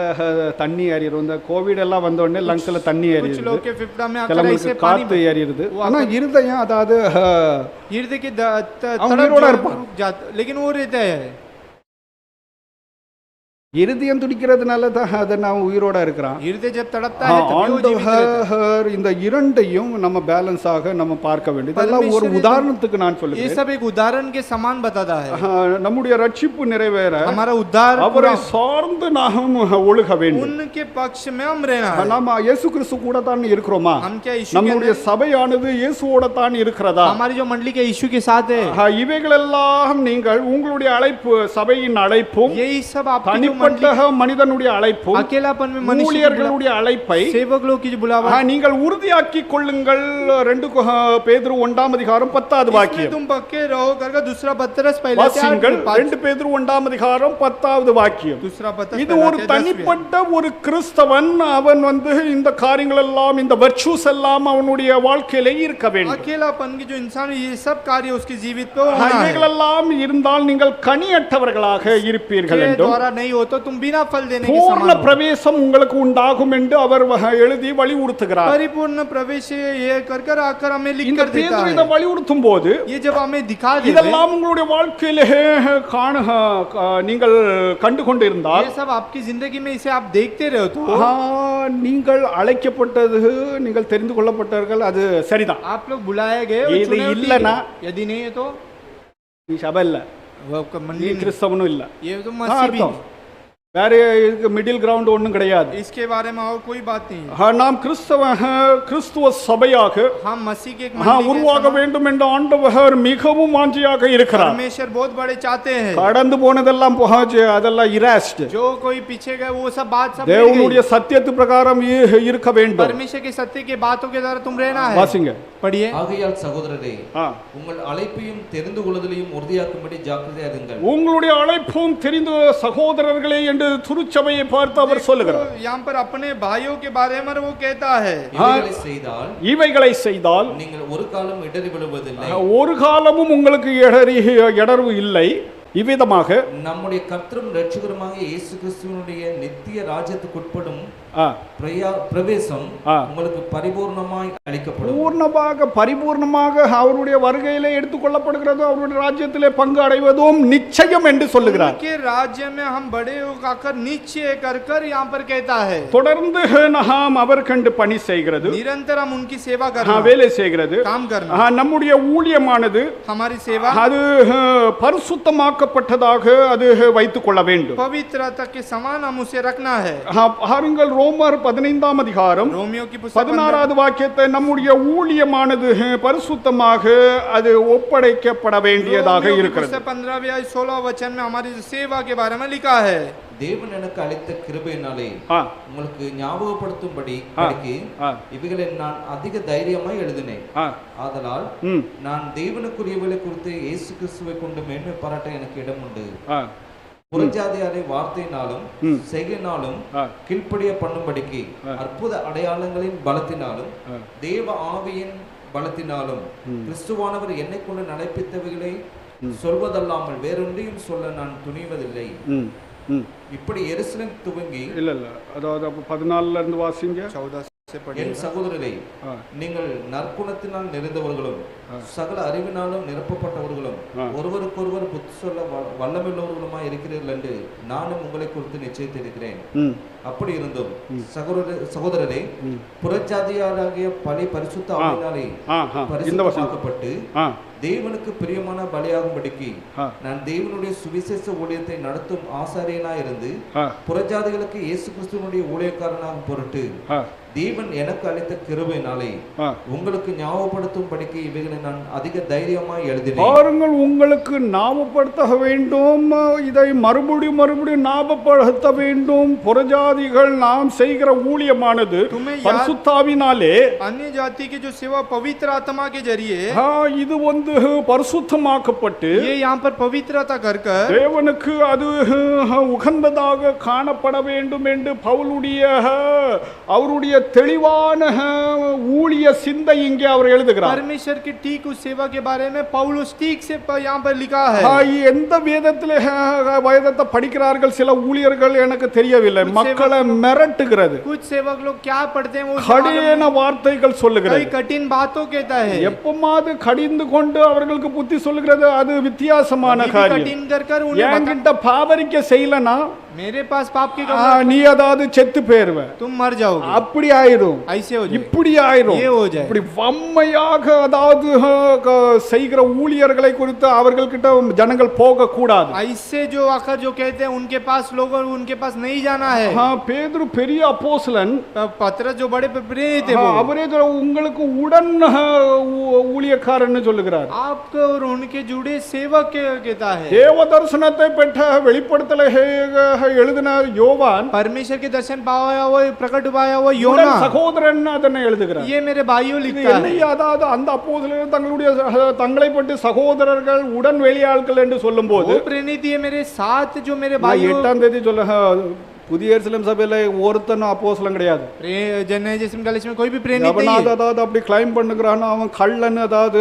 தண்ணி ஏறிடும். இந்த கோவிட் எல்லாம் வந்த உடனே லங்ஸ்ல தண்ணி कुछ ஏறிடுது, लोग के फेफड़ा में आकर சிலவங்களுக்கு ऐसे पानी காத்து ஏறிடுது. वो ஆனா இருதயம் அதாவது हृदय की அவன் तड़प உயிரோட जो இருப்பான். रुक जाता लेकिन वो रहता है இருதயம் துடிக்கிறதுனால தான் அதை நான் உயிரோட இருக்கிறான். हृदय जब तड़पता है तभी वो जीवित रहता है ஆண்டவர் இந்த இரண்டையும் நம்ம பேலன்ஸாக நம்ம பார்க்க வேண்டும். இதெல்லாம் ஒரு परमेश्वर உதாரணத்துக்கு நான் ये சொல்லுகிறேன். सब एक उदाहरण के समान बताता है நம்முடைய ரட்சிப்பு நிறைவேற हमारा उद्धार அவரை पूरा- சார்ந்து நாம் ஒழுக வேண்டும். उनके पक्ष में हम रहना है நாம இயேசு கிறிஸ்து கூட தான் இருக்கிறோமா? हम क्या यीशु के நம்முடைய अंदर- சபையானது இயேசுவோட தான் இருக்கிறதா? हमारी जो मंडली के यीशु के साथ है இவைகளெல்லாம் நீங்கள் உங்களுடைய அழைப்பு, சபையின் அழைப்பும், यही सब आपकी जो தனிப்பட்ட मंडली மனிதனுடைய அழைப்பும், अकेलापन में मनुष्य की ஊழியர்களுடைய அழைப்பை बुला- सेवक लोग की जो बुलावा நீங்கள் உறுதியாக்கி கொள்ளுங்கள். 2 பேதுரு 1 அதிகாரம் 10வது इसमें வாக்கியம் तुम पक्के रहो करके दूसरा पत्रस पहले வாசியுங்கள். 2 பேதுரு 1 அதிகாரம் 10வது வாக்கியம். दूसरा पत्रस இது ஒரு தனிப்பட்ட ஒரு கிறிஸ்தவன், அவன் வந்து இந்த காரியங்கள் எல்லாம், இந்த வர்ச்சூஸ் எல்லாம் அவனுடைய வாழ்க்கையிலே இருக்க வேண்டும். अकेलापन की जो इंसान है, ये सब कार्य उसके जीवित पे होना है இவைகளெல்லாம் இருந்தால் நீங்கள் கனியற்றவர்களாக இருப்பீர்கள் के என்றும், द्वारा नहीं हो तो तुम बिना फल देने के பூர்ண समान हो। பிரவேசம் உங்களுக்கு உண்டாகும் என்று அவர் எழுதி வலியுறுத்துகிறார். परिपूर्ण प्रवेश ये कर कर आकर हमें लिख இந்த कर देता பேதுரு है இதை வலியுறுத்தும் போது ये जब हमें दिखा देता है இதெல்லாம் உங்களுடைய வாழ்க்கையிலே காண நீங்கள் கண்டு கொண்டிருந்தால், ये सब आपकी जिंदगी में इसे आप देखते रहो तो நீங்கள் அழைக்கப்பட்டது, நீங்கள் தெரிந்து கொள்ளப்பட்டவர்கள், அது சரிதான். आप लोग बुलाए गए और இது चुने हुए இல்லனா ठीक है। यदि नहीं है तो நீ சபை இல்ல, वो நீ मंडली नहीं। கிறிஸ்தவனும் இல்ல. ये तो मसीह भी அர்த்தம் வேற இதுக்கு மிடில் கிரவுண்ட் ஒன்றும் கிடையாது. इसके बारे में और कोई बात नहीं है। நாம் கிறிஸ்துவ சபையாக हम मसीह के एक मंडली के உருவாக समान- வேண்டும் என்று ஆண்டவர் மிகவும் வாஞ்சியாக இருக்கிறார். परमेश्वर बहुत बड़े चाहते हैं கடந்து போனதெல்லாம் போச்சு, அதெல்லாம் இராஸ்ட். जो कोई पीछे गए वो सब बात सब मिट தேவனுடைய गई। சத்தியத்து பிரகாரம் இருக்க வேண்டும். परमेश्वर के सत्य के बातों के द्वारा तुम रहना है। வாசிங்க. पढ़िए ஆகையால் சகோதரரே, ஆ. உங்கள் அழைப்பையும் தெரிந்து கொள்ளுதலையும் உறுதியாக்கும்படி ஜாக்கிரதையா இருங்கள். உங்களுடைய அழைப்பும் தெரிந்த சகோதரர்களே என்று திருச்சபையை பார்த்து அவர் சொல்லுகிறார். तो यहाँ पर अपने भाइयों के बारे में वो कहता है இவைகளை செய்தால் இவைகளை செய்தால் நீங்கள் ஒரு காலம் இடறி விழுவதில்லை. ஒரு காலமும் உங்களுக்கு இடர்வு இல்லை. இவ்விதமாக நம்முடைய கர்த்தரும் இரட்சகருமாக இயேசு கிறிஸ்துவினுடைய நித்திய ராஜ்யத்துக்குட்படும் ஆ, பிரவேசம் ஆ. உங்களுக்கு பரிபூர்ணமாய் அளிக்கப்படும். பூர்ணமாக பரிபூர்ணமாக அவருடைய வருகையிலே எடுத்துக்கொள்ளப்படுகிறது, அவருடைய ராஜ்யத்திலே பங்கு அடைவதும் நிச்சயம் என்று சொல்லுகிறார். उनके राज्य में हम बड़े होकर निश्चय कर कर यहाँ पर कहता है தொடர்ந்து நாம் அவர் கண்டு பணி செய்கிறது, निरंतर हम उनकी सेवा करना வேலை செய்கிறது. काम करना நம்முடைய ஊழியமானது हमारी सेवा அது பரிசுத்தமாக்கப்பட்டதாக அது வைத்துக் கொள்ள வேண்டும். पवित्रता के समान हम उसे रखना है। பாருங்கள், ரோமர் 15 அதிகாரம் रोमियो की पुस्तक 16வது வாக்கியத்தை, நம்முடைய ஊழியமானது பரிசுத்தமாக அது ஒப்படைக்கப்பட வேண்டியதாக இருக்கிறது. 15-16 वचन में हमारी सेवा के बारे में लिखा है தேவன் எனக்கு அளித்த கிருபையினாலே ஆ, உங்களுக்கு ஞாபகப்படுத்தும்படி ஆ, ஆ. இவைகளை நான் அதிக தைரியமாய் எழுதினேன். ஆ, ஆதலால் ம், நான் தேவனுக்குரியவர்களை குறித்து இயேசு கிறிஸ்துவை கொண்டு மேன்மை பாராட்ட எனக்கு இடம் உண்டு. ஆ, புறஜாதியாரை வார்த்தையினாலும் ம். செய்கையினாலும் ஆ. கீழ்ப்படிய பண்ணும்படிக்கு அற்புத அடையாளங்களின் பலத்தினாலும் ஆ. தேவ ஆவியின் பலத்தினாலும் கிறிஸ்துவானவர் என்னை கொண்டு நடப்பித்தவைகளை சொல்வதல்லாமல் வேறொன்றையும் சொல்ல நான் துணிவதில்லை. ம், ம். இப்படி எருசலேம் துவங்கி இல்ல இல்ல, அதாவது அப்ப 14ல இருந்து வாசிங்க. 14 से என் சகோதரரை ஆ. நீங்கள் நற்குணத்தினால் நிறைந்தவர்களும் சகல அறிவினாலும் நிரப்பப்பட்டவர்களும் ஒருவருக்கொருவர் புத்தி சொல்ல வல்லமுள்ளவர்களுமாய் இருக்கிறீர்கள் என்று நானும் உங்களை குறித்து நிச்சயித்திருக்கிறேன். அப்படி இருந்தும் சகோதரரே, புறஜாதியாராகிய பலி பரிசுத்த ஆவியினாலே பரிசுத்தமாக்கப்பட்டு தேவனுக்கு பிரியமான பலியாகும்படிக்கு நான் தேவனுடைய சுவிசேஷ ஊழியத்தை நடத்தும் ஆசாரியனாய் இருந்து புறஜாதிகளுக்கு இயேசு கிறிஸ்துவினுடைய ஊழியக்காரனாகும் பொருட்டு தேவன் எனக்கு அளித்த கிருபையினாலே உங்களுக்கு ஞாபகப்படுத்தும்படிக்கு இவைகளை நான் அதிக தைரியமாய் எழுதினேன். பாருங்கள், உங்களுக்கு ஞாபகப்படுத்த வேண்டும், இதை மறுபடியும் ஞாபகப்படுத்த வேண்டும். புறஜாதிகள் நாம் செய்கிற ஊழியமானது பரிசுத்தாவினாலே अन्य जाति की जो सेवा पवित्र आत्मा के जरिए இது வந்து பரிசுத்தமாக்கப்பட்டு ये यहाँ पर पवित्रता कर தேவனுக்கு அது உகந்ததாக காணப்பட வேண்டும் என்று அவருடைய தெளிவான ஊழிய சிந்தை இங்கே அவர் எழுதுகிறார். परमेश्वर की ठीक उस सेवा के बारे में पौलुस ठीक से यहाँ पर लिखा है. எந்த வேதத்தை படிக்கிறார்கள் சில ஊழியர்கள் எனக்கு தெரியவில்லை. மக்களை மிரட்டுகிறது. कुछ सेवक लोग क्या पढ़ते हैं वो கடின வார்த்தைகள் சொல்லுகிறது. कठिन बातों कहता है. எப்பமாவது கடிந்து கொண்டு அவர்களுக்கு புத்தி சொல்லுகிறது அது வித்தியாசமான காரியம். कठिन कर उन्हें என்கிட்ட பாவரிக்க செய்யலனா मेरे पास पाप की நீ அதாவது செத்து போயிருவ, तुम मर जाओगे, அப்படி ஆயிடும், ऐसे हो जाए, இப்படி ஆயிடும், ये हो जाए. இப்படி வம்மையாக அதாவது செய்கிற ஊழியர்களை குறித்து அவர்கள்கிட்ட ஜனங்கள் போக கூடாது. ऐसे जो आकर जो कहते हैं उनके पास लोगों उनके पास नहीं जाना है. பேதுரு பெரிய அப்போஸ்தலன், पतरस जो बड़े प्रेरित थे அவரே உங்களுக்கு உடன் ஊழியக்காரன்னு சொல்லுகிறார். आपको और उनके जुड़े सेवक कहता है. தேவ தரிசனத்தை பெற்ற வெளிப்படுத்தலை எழுதின யோவான், परमेश्वर के दर्शन पाया वो प्रकट पाया वो योना சகோதரன் அதனை எழுதுகிறார். ये मेरे भाइयों लिखता है. அதாவது அந்த அப்போஸ்தலர்கள் தங்களை பற்றி சகோதரர்கள் உடன் வெளியாட்கள் என்று சொல்லும்போது प्रेरित ये मेरे साथ जो मेरे भाइयों 8ஆம் தேதி சொல்ல புதிய எருசலேம் சபையில ஒருத்தனும் அப்போஸ்தலன் கிடையாது. ஜனநாயகம் காலேஜ் में कोई भी प्रेरित नहीं है. அதாவது அப்படி கிளைம் பண்ணுகிறான் அவன் கள்ளன், அதாவது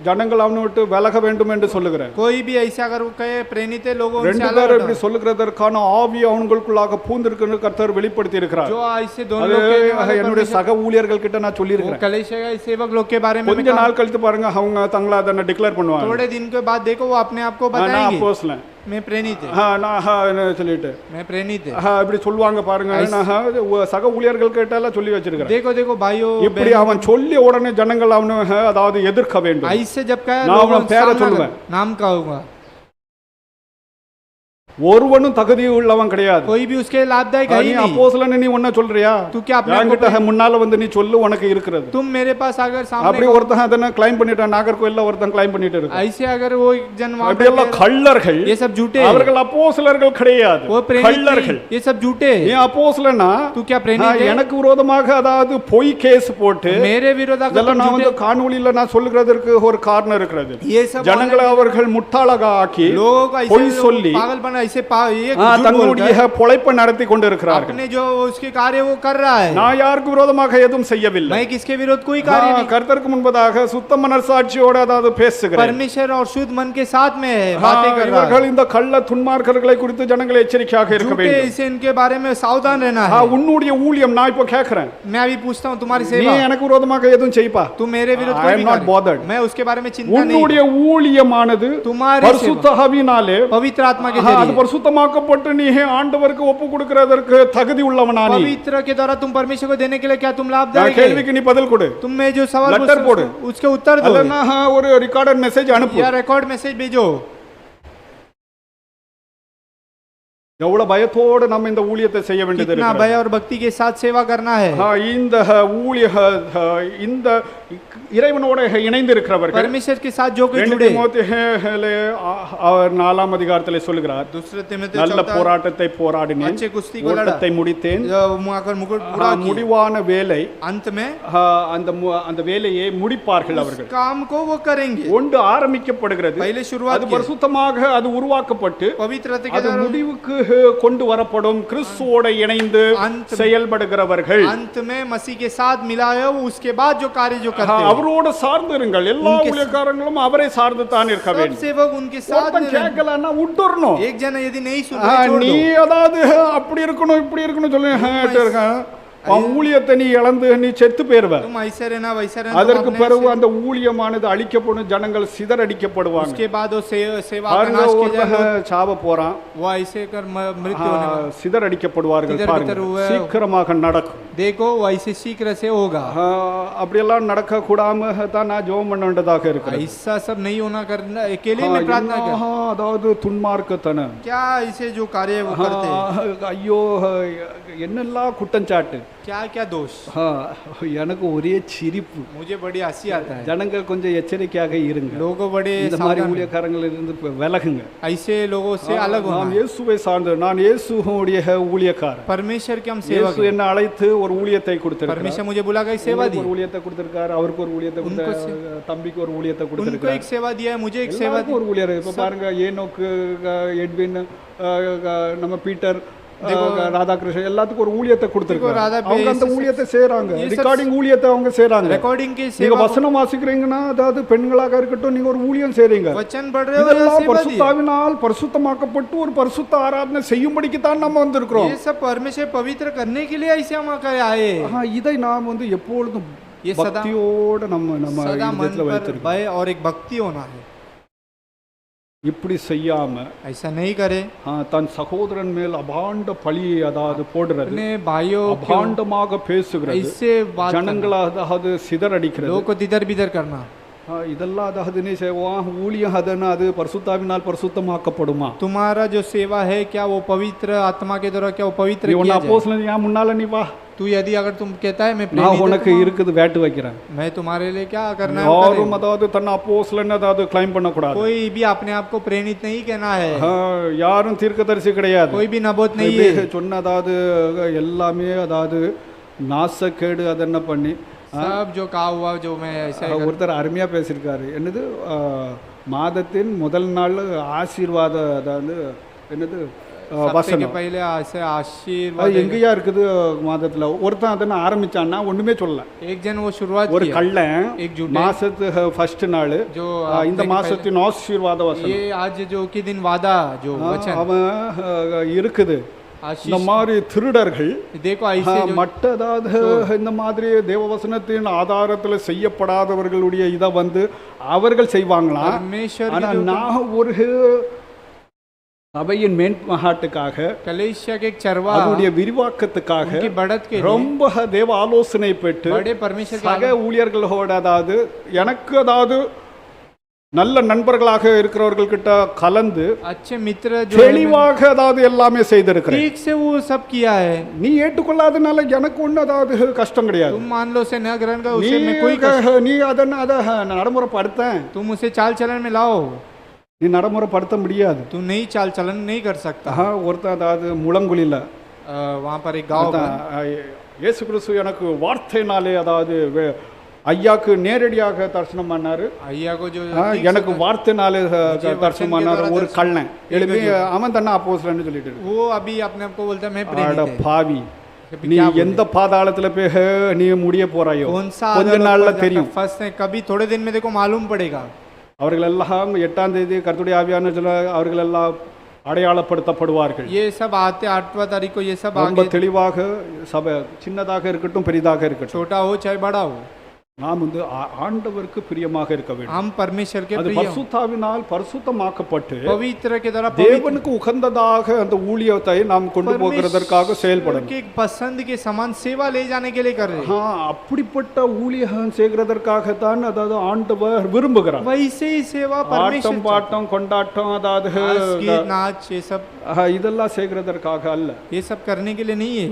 ஜனங்கள் அவனை விட்டு விலக வேண்டும் என்று சொல்லுகிறார். कोई भी ऐसा अगर वो कहे प्रेरित है लोगों ரெண்டு பேர் இப்படி சொல்லுகிறதற்கான ஆவி அவங்களுக்குள்ளாக பூந்திருக்குன்னு கர்த்தர் வெளிப்படுத்தி இருக்கிறார். जो ऐसे दोनों लोग என்னுடைய சக ஊழியர்கள் கிட்ட நான் சொல்லி இருக்கிறேன். कलेश सेवक लोग के बारे में கொஞ்ச நாள் கழித்து பாருங்க அவங்க தங்களை அதனை டிக்ளேர் பண்ணுவாங்க. थोड़े दिन के बाद देखो वो अपने आप को बताएंगे நான் அப்போஸ்தலன், मैं प्रेरित है, நான் சொல்லிட்டு मैं प्रेरित है, இப்படி சொல்லுவாங்க பாருங்க. சக ஊழியர்கள் கிட்ட சொல்லி வச்சிருக்கிறேன். देखो देखो भाइयों, இப்படி அவன் சொல்லி உடனே ஜனங்கள் அவனை அதாவது எதிர்க்க வேண்டும். ऐसे जब कहे நான் அவன் பேரை சொல்லுவேன், नाम कहूंगा. ஒருவனும் தகுதி உள்ளவன் கிடையாது. कोई भी उसके लाभदायक है ही नहीं. அப்போஸ்தலன் நீ ஒண்ணு சொல்றியா? तू क्या अपने என்கிட்ட முன்னால வந்து நீ சொல்லு உனக்கு இருக்கிறது. तुम मेरे पास अगर सामने அப்படி ஒருத்தன் அதன கிளைம் பண்ணிட்டான். நாகர்கோயில்ல ஒருத்தன் கிளைம் பண்ணிட்டு இருக்கான். ऐसे अगर वो एक जन वहां அப்படி எல்லாம் கள்ளர்கள், ये सब झूठे, அவர்கள் அப்போஸ்தலர்கள் கிடையாது, वो கள்ளர்கள். ये सब झूठे. நீ அப்போஸ்தலனா तू क्या प्रेरित है? எனக்கு விரோதமாக அதாவது பொய் கேஸ் போட்டு मेरे विरोध இதெல்லாம் நான் வந்து காணொளியில நான் சொல்லுகிறதற்கு ஒரு காரணம் இருக்கிறது. ये सब ஜனங்களை அவர்கள் முட்டாளாக ஆக்கி लोग பொய் சொல்லி पागल बना ऐसे ये தங்களுடைய பொழைப்பை நடத்தி கொண்டிருக்கிறார்கள். अपने जो उसके कार्य वो कर रहा है. நான் யாருக்கு விரோதமாக எதுவும் செய்யவில்லை. मैं किसके विरोध कोई कार्य नहीं. கர்த்தருக்கு முன்பதாக சுத்த மனசாட்சியோட அதாவது பேசுகிறேன். परमेश्वर और शुद्ध मन के साथ में बातें कर रहा है. இவர்கள் இந்த கள்ள துன்மார்க்கர்களை குறித்து ஜனங்களை எச்சரிக்கையாக இருக்க வேண்டும். इसे इनके बारे में सावधान रहना है. உன்னுடைய ஊழியம் நான் இப்ப கேக்குறேன். मैं अभी पूछता हूं तुम्हारी सेवा. நீ எனக்கு விரோதமாக எதுவும் செய்ப்பா. तू मेरे विरुद्ध कोई भी not bothered. मैं उसके बारे में चिंता नहीं. உன்னுடைய ஊழியமானது பரிசுத்த ஆவியினாலே पवित्र आत्मा के जरिए அது பரிசுத்தமாக்கப்பட்டு நீ ஆண்டவருக்கு ஒப்பு கொடுக்கிறதற்கு தகுதி உள்ளவனா நீ. पवित्र के द्वारा तुम परमेश्वर को देने के लिए क्या तुम लाभदायक है? கேள்விக்கு நீ பதில் கொடு. तुम में जो सवाल லெட்டர் போடு, उसके उत्तर दो. அல்லனா ஒரு ரெக்கார்டட் மெசேஜ் அனுப்பு. या रिकॉर्ड मैसेज भेजो. எவ்வளவு பயத்தோடு நம்ம இந்த ஊழியத்தை செய்ய வேண்டியது कितना இருக்கு. भय और भक्ति के साथ सेवा करना है. இந்த ஊழிய இந்த இறைவனோட இணைந்து இருக்கிறவர்கள் परमेश्वर के साथ जो कोई जुड़े. அவர் 4ஆம் அதிகாரத்திலே சொல்கிறார், दूसरे तीमुथियुस நல்ல போராட்டத்தை போராடினேன், अच्छे कुश्ती को लड़ा, ஓட்டத்தை முடித்தேன், मुकुट पूरा किया. முடிவான வேலை, अंत में அந்த வேலையை முடிப்பார்கள் அவர்கள். काम को वो करेंगे. ஒன்று ஆரம்பிக்கப்படுகிறது, पहले शुरुआत அது பரிசுத்தமாக அது உருவாக்கப்பட்டு पवित्रता के அது द्वारा முடிவுக்கு கொண்டு வரப்படும். கிறிஸ்துவோட இணைந்து செயல்படுகிறவர்கள் अंत में मसीह के साथ मिला है, वो उसके बाद जो कार्य जो करते हैं அவரோடு சார்ந்து இருங்கள். எல்லா ஊழியக்காரங்களும் அவரை சார்ந்து தான் இருக்க வேண்டும். सब सेवक उनके साथ கேட்கலன்னா விட்டுறணும். एक जन यदि नहीं सुन रहा நீ அதாவது அப்படி இருக்கணும் இப்படி இருக்கணும் சொல்லி உன் ஊழியத்தை நீ இழந்து நீ செத்து போயிருவ. तुम ऐसे रहना वैसे रहना, அதற்கு பிறகு அந்த ஊழியமானது அழிக்கப்படும், ஜனங்கள் சிதறடிக்கப்படுவாங்க. उसके बाद वो सेवा का பாருங்க, नाश किया ஒருத்தன் जाएगा, சாவ போறான், वो ऐसे कर मृत्यु होने वाला। சிதறடிக்கப்படுவார்கள். इधर பாருங்க, उधर हुआ। சீக்கிரமாக நடக்கும். देखो वो ऐसे शीघ्र से होगा। அப்படியெல்லாம் நடக்க கூடாம தான் நான் ஜெபம் பண்ண வேண்டியதாக இருக்கிறது. ऐसा सब नहीं होना, करना अकेले में प्रार्थना कर। அதாவது துன்மார்க்கத்தனம், क्या ऐसे जो कार्य वो करते हैं, ஐயோ என்னெல்லாம் குற்றஞ்சாட்டு, क्या क्या दोष। எனக்கு ஒரே சிரிப்பு. मुझे बड़ी हंसी आता है। ஜனங்கள் கொஞ்சம் எச்சரிக்கையாக இருங்க. लोगों बड़े இந்த மாதிரி सावधान, ஊழியக்காரங்கள் இருந்து விலகுங்க. ऐसे लोगों से अलग நாம் होना। இயேசுவை சார்ந்து, நான் இயேசுவுடைய ஊழியக்காரன். परमेश्वर के हम सेवक இயேசு हैं। என்ன அழைத்து ஒரு ஊழியத்தை கொடுத்திருக்கார். परमेश्वर मुझे बुला कर सेवा दी, ஒரு ஊழியத்தை கொடுத்திருக்கார், அவருக்கு ஒரு ஊழியத்தை கொடுத்திருக்கார், தம்பிக்கு ஒரு ஊழியத்தை उनको கொடுத்திருக்கார். एक सेवा दिया है, मुझे एक सेवा எல்லாருக்கும் दी। ஒரு ஊழியர். இப்ப பாருங்க, ஏனோக்கு, எட்வின், நம்ம பீட்டர், ராதாகிருஷ்ணன், எல்லாத்துக்கும் ஒரு ஊழியத்தை கொடுத்திருக்காரு. ராதா அவங்க அந்த ஊழியத்தை செய்றாங்க, ये सब ரெக்கார்டிங் ஊழியத்தை அவங்க செய்றாங்க. रिकॉर्डिंग की நீங்க सेवा, வசனம் வாசிக்கிறீங்கன்னா, அதாவது பெண்களாக இருக்கட்டும், நீங்க ஒரு ஊழியம் செய்றீங்க. वचन पढ़ रहे हो या இதெல்லாம் सेवा दी। பரிசுத்தாவினால் பரிசுத்தமாக்கப்பட்டு ஒரு பரிசுத்த ஆராதனை செய்யும்படிக்கு தான் நம்ம வந்திருக்கிறோம். ये सब परमेश्वर पवित्र करने के लिए ऐसे हम आए। இதை நாம் எப்பொழுதும் ये सदा பக்தியோட நம்ம सदा मन இதயத்துல पर வைத்திருக்கோம். भय और एक भक्ति होना है। இப்படி செய்யாம ऐसा नहीं करे, தன் சகோதரன் மேல் அபாண்ட பழியை அதாவது போடுறது, अपने भाइयों को அபாண்டமாக பேசுகிறது, ऐसे बात करना, ஜனங்களை அதாவது சிதறடிக்கிறது, लोगों को तिधर बिधर करना, இதெல்லாம் அதாவது நீ செய்வான் ஊழியம் அதனா அது பரிசுத்தாவினால் பரிசுத்தமாக்கப்படுமா? तुम्हारा जो सेवा है क्या वो पवित्र आत्मा के द्वारा क्या वो पवित्र நீ किया ஒன்னு जाए? அப்போஸ்தலன் ஏன் முன்னால நீ வா, तू यदि अगर तुम कहता है मैं நான் प्रेरित உனக்கு हूं, இருக்குது வேட்டு வைக்கிறேன். मैं तुम्हारे लिए क्या करना है वो யாரும் करे। அதாவது தன்னை அப்போஸ்தலன் அதாவது கிளைம் பண்ணக்கூடாது. कोई भी अपने आप को प्रेरित नहीं कहना है, யாரும் தீர்க்கதரிசி கிடையாது. कोई भी नबोत नहीं है। சொன்ன அதாவது எல்லாமே அதாவது நாசக்கேடு அது என்ன பண்ணி सब जो कहा हुआ जो मैं ऐसा ही ஒருத்தர் அருமையா பேசியிருக்காரு. என்னது மாதத்தின் முதல் நாள் ஆசீர்வாத அதாவது என்னது सप्ताह के வசனம் पहले ऐसे அது आशीर्वाद எங்கேயா இருக்குது மாதத்துல ஒருத்தன் அதனை ஆரம்பிச்சான்னா ஒண்ணுமே சொல்லல. एक जन वो शुरुआत ஒரு किया, கள்ளன் एक झूठे மாசத்து ஃபர்ஸ்ட் நாள் जो இந்த மாசத்தின் ஆசீர்வாத வசனம் ये आज जो की दिन वादा जो वचन அவன் இருக்குது. இந்த आशीष, மாதிரி திருடர்கள் देखो ऐसे जो மற்றதாவது இந்த மாதிரி தேவவசனத்தின் ஆதாரத்துல செய்யப்படாதவர்களுடைய இதை அவர்கள் செய்வாங்களாம். परमेश्वर ஆனா के जो நான் ஒரு சபையின் மேன்மகாட்டுக்காக, कलेशिया के एक चरवा அதனுடைய விரிவாக்கத்துக்காக उनकी बढ़त के लिए ரொம்ப தேவ ஆலோசனை பெற்று बड़े परमेश्वर சக के ஊழியர்களோட அதாவது எனக்கு அதாவது நல்ல நண்பர்களாக இருக்கிறவர்கள் கிட்ட கலந்து अच्छे मित्र जो है, தெளிவாக அதாவது எல்லாமே செய்திருக்கிறேன். ठीक से वो सब किया है। நீ ஏற்றுக்கொள்ளாதனால எனக்கு ஒண்ணு அதாவது கஷ்டம் கிடையாது. तुम मान लो उसे न ग्रहण करो, நீ उसे में कोई कष्ट, நீ அதನ್ನ அத நடைமுறைப்படுத்தேன், तुम उसे चाल चलन में लाओ, நீ நடைமுறைப்படுத்த முடியாது. तुम नहीं चाल चलन नहीं कर सकता। ஒருத்தன் அதாவது முழங்குழில वहाँ पर एक गाँव அதான், இயேசு கிறிஸ்து எனக்கு வார்த்தையினாலே அதாவது ஐயாக்கு நேரடியாக தரிசனம் பண்ணாரு. ஐயா को जो எனக்கு வார்த்தையினாலே தரிசனம் பண்ணாரு ஒரு கள்ளன் எழுப்பி அவன் தன்னை அப்போஸ்தலன்னு சொல்லிட்டு இருக்கு. वो अभी अपने आप को बोलता है मैं அட प्रेरित है। பாவி, अभी நீ क्या बोले? எந்த பாதாளத்துல போய் நீ முடிய போறாயோ कौन सा கொஞ்ச நாள்ல தெரியும். फर्स्ट है, कभी थोड़े दिन में देखो मालूम पड़ेगा। அவர்கள் எல்லாம் 8ஆம் தேதி கர்த்தருடைய ஆவியான அவர்கள் எல்லாம் அடையாளப்படுத்தப்படுவார்கள். ये सब आते 8वां तारीख को ये सब ரொம்ப आगे, தெளிவாக சபை சின்னதாக இருக்கட்டும் பெரிதாக இருக்கட்டும், छोटा हो चाहे बड़ा हो, நாம் ஆண்டவருக்கு பிரியமாக இருக்க வேண்டும். हम परमेश्वर के அது प्रिय हों। பரிசுத்தாவினால் பரிசுத்தமாக்கப்பட்டு पवित्र के द्वारा पवित्र தேவனுக்கு உகந்ததாக அந்த ஊழியத்தை நாம் கொண்டு போகிறதற்காக செயல்படணும். के पसंद के समान सेवा ले जाने के लिए कर रहे हैं। அப்படிப்பட்ட ஊழியம் செய்கிறதற்காகத்தான் அதாவது ஆண்டவர் விரும்புகிறார். वैसे ही सेवा परमेश्वर ஆட்டம் பாட்டம் கொண்டாட்டம் அதாவது नाच गीत नाच ये सब இதெல்லாம் செய்கிறதற்காக அல்ல. ये सब करने के लिए नहीं है।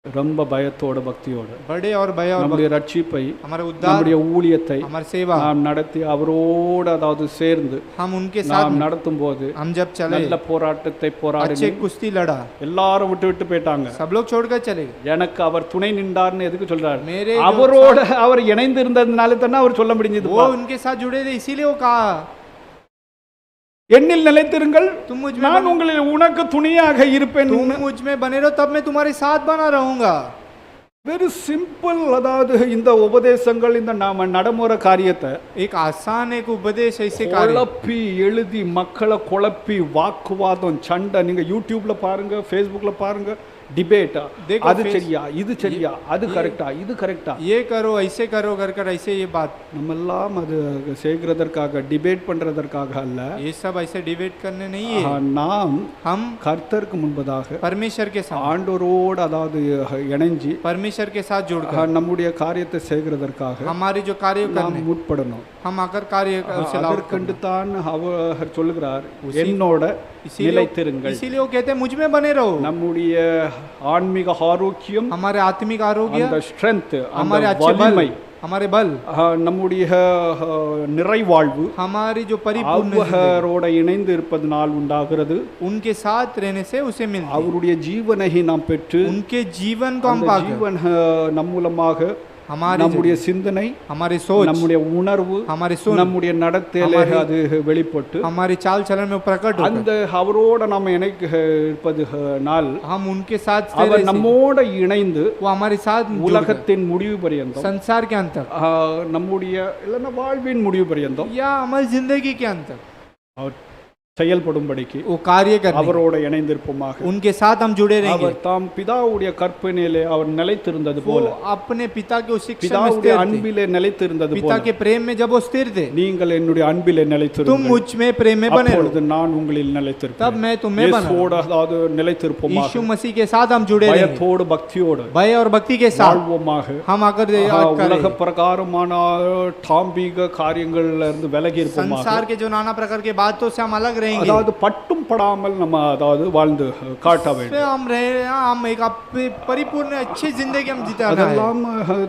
ரொம்ப பயத்தோட பக்தியோட बड़े और भय और நம்முடைய ரட்சிப்பை हमारे उद्धार நம்முடைய ஊழியத்தை हमारी सेवा நாம் நடத்தி அவரோடு அதாவது சேர்ந்து हम उनके साथ நாம் நடத்தும் போது हम जब चले நல்ல போராட்டத்தை अच्छे போராடி कुश्ती लड़ा, எல்லாரும் விட்டு போயிட்டாங்க. सब लोग छोड़कर चले गए। எனக்கு அவர் துணை நின்றார்னு எதுக்கு சொல்றாரு? मेरे அவரோட அவர் இணைந்து இருந்ததுனால தானே அவர் சொல்ல முடிஞ்சது. वो उनके साथ जुड़े थे इसीलिए वो कहा என்னில் நிலைத்திருங்கள், तुम मुझ में நான் உங்களில் உனக்கு துணையாக இருப்பேன். तुम मुझ में बने रहो तब मैं तुम्हारे साथ बना रहूंगा। Very simple. அதாவது இந்த உபதேசங்கள் இந்த நாம நடைமுறை காரியத்தை एक आसान एक उपदेश ऐसे कार्य குழப்பி எழுதி மக்களை குழப்பி வாக்குவாதம் சண்டை, நீங்க யூடியூப்ல பாருங்க, ஃபேஸ்புக்ல பாருங்க, டிபேட், देखो அது face- சரியா இது சரியா அது கரெக்டா இது கரெக்டா, ये करो ऐसे करो कर कर ऐसे ये बात, நம்ம எல்லாம் அது செய்கிறதற்காக டிபேட் பண்றதற்காக அல்ல. ये सब ऐसे डिबेट करने नहीं है. நாம் हम கர்த்தருக்கு முன்பதாக परमेश्वर के साथ ஆண்டவரோடு அதாவது இணைஞ்சி परमेश्वर के साथ जुड़कर நம்முடைய காரியத்தை செய்கிறதற்காக हमारी जो कार्य நாம் करने முற்படணும். हम आकर कार्य उसे लाभ அதற்கண்டு தான் அவர் சொல்லுகிறார், என்னோட நிலைத்திருங்கள். इसीलिए वो कहते हैं मुझ में बने रहो. நம்முடைய ஆன்மீக ஆரோக்கியம், हमारे आत्मिक आरोग्य, அந்த ஸ்ட்ரென்த், हमारे அந்த अच्छे बल, வலிமை, हमारे बल, நம்முடைய நிறைவாழ்வு हमारी जो परिपूर्ण जिंदगी, அவரோட இணைந்து இருப்பதனால் உண்டாகிறது. उनके साथ रहने से उसे मिलती है. அவருடைய ஜீவனை நாம் பெற்று उनके जीवन को हम அந்த पाकर ஜீவன் நம் மூலமாக हमारे நம்முடைய சிந்தனை, हमारे सोच, நம்முடைய உணர்வு, हमारे सुन, நம்முடைய நடத்தையிலே அது வெளிப்பட்டு हमारी चाल चलन में प्रकट होकर அந்த அவரோட நம்ம இணைக்க இருப்பதனால் हम उनके साथ அவர் நம்மோட இணைந்து वो हमारे साथ जुड़ गए. உலகத்தின் முடிவு பரியந்தம், संसार के अंत तक நம்முடைய இல்லைன்னா வாழ்வின் முடிவு பரியந்தம் या हमारी जिंदगी के अंत तक அவர் செயல்படும்படிக்கு वो कार्य करने, அவரோட இணைந்திருப்போமாக. उनके साथ हम जुड़े रहेंगे. அவர் தாம் பிதாவுடைய கற்பனையிலே அவர் நிலைத்திருந்தது वो போல, अपने पिता के उस शिक्षा में பிதாவுடைய स्थिर थे. அன்பிலே நிலைத்திருந்தது पिता போல के प्रेम में जब वो स्थिर थे, நீங்கள் என்னுடைய அன்பிலே तुम நிலைத்திருங்கள், मुझ में प्रेम में बने रहो, அப்பொழுது நான் உங்களில் तब நிலைத்திருப்பேன். मैं तुम्हें बना. இயேசுவோடு அதாவது நிலைத்திருப்போமாக, यीशु मसीह के साथ हम जुड़े रहेंगे, பயத்தோடு பக்தியோடு भय और भक्ति के साथ வாழ்வோமாக. हम आकर உலக பிரகாரமான தாம்பிக காரியங்கள்ல இருந்து விலகி இருப்போமாக. संसार के जो नाना प्रकार के बातों से हम अलग रहेंगे. அதாவது பட்டும் படாமல் நம்ம அதாவது வாழ்ந்து காட்ட इसमें வேண்டும். हम रहे, हम एक परिपूर्ण अच्छी जिंदगी हम जीते हैं. அதெல்லாம்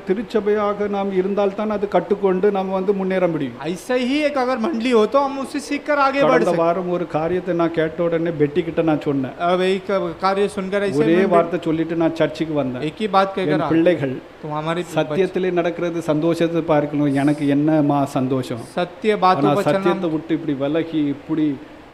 திருச்சபையாக நாம் இருந்தால் தான் அது கட்டுக்கொண்டு நம்ம வந்து முன்னேற முடியும். ऐसा ही एक अगर मंडली हो तो हम उससे सीखकर आगे बढ़ கடந்த सकते. வாரம் ஒரு காரியத்தை நான் கேட்ட உடனே பெட்டி கிட்ட நான் சொன்னேன். अब एक कार्य सुनकर ऐसे ஒரே मैं வார்த்தை சொல்லிட்டு நான் சர்ச்சுக்கு வந்தேன். एक ही बात कहकर என் பிள்ளைகள் तो हमारी சத்தியத்திலே நடக்கிறது சந்தோஷத்தை பார்க்கணும், எனக்கு என்னமா சந்தோஷம். सत्य बातों ஆனா पर चलना, சத்தியத்தை விட்டு இப்படி விலகி இப்படி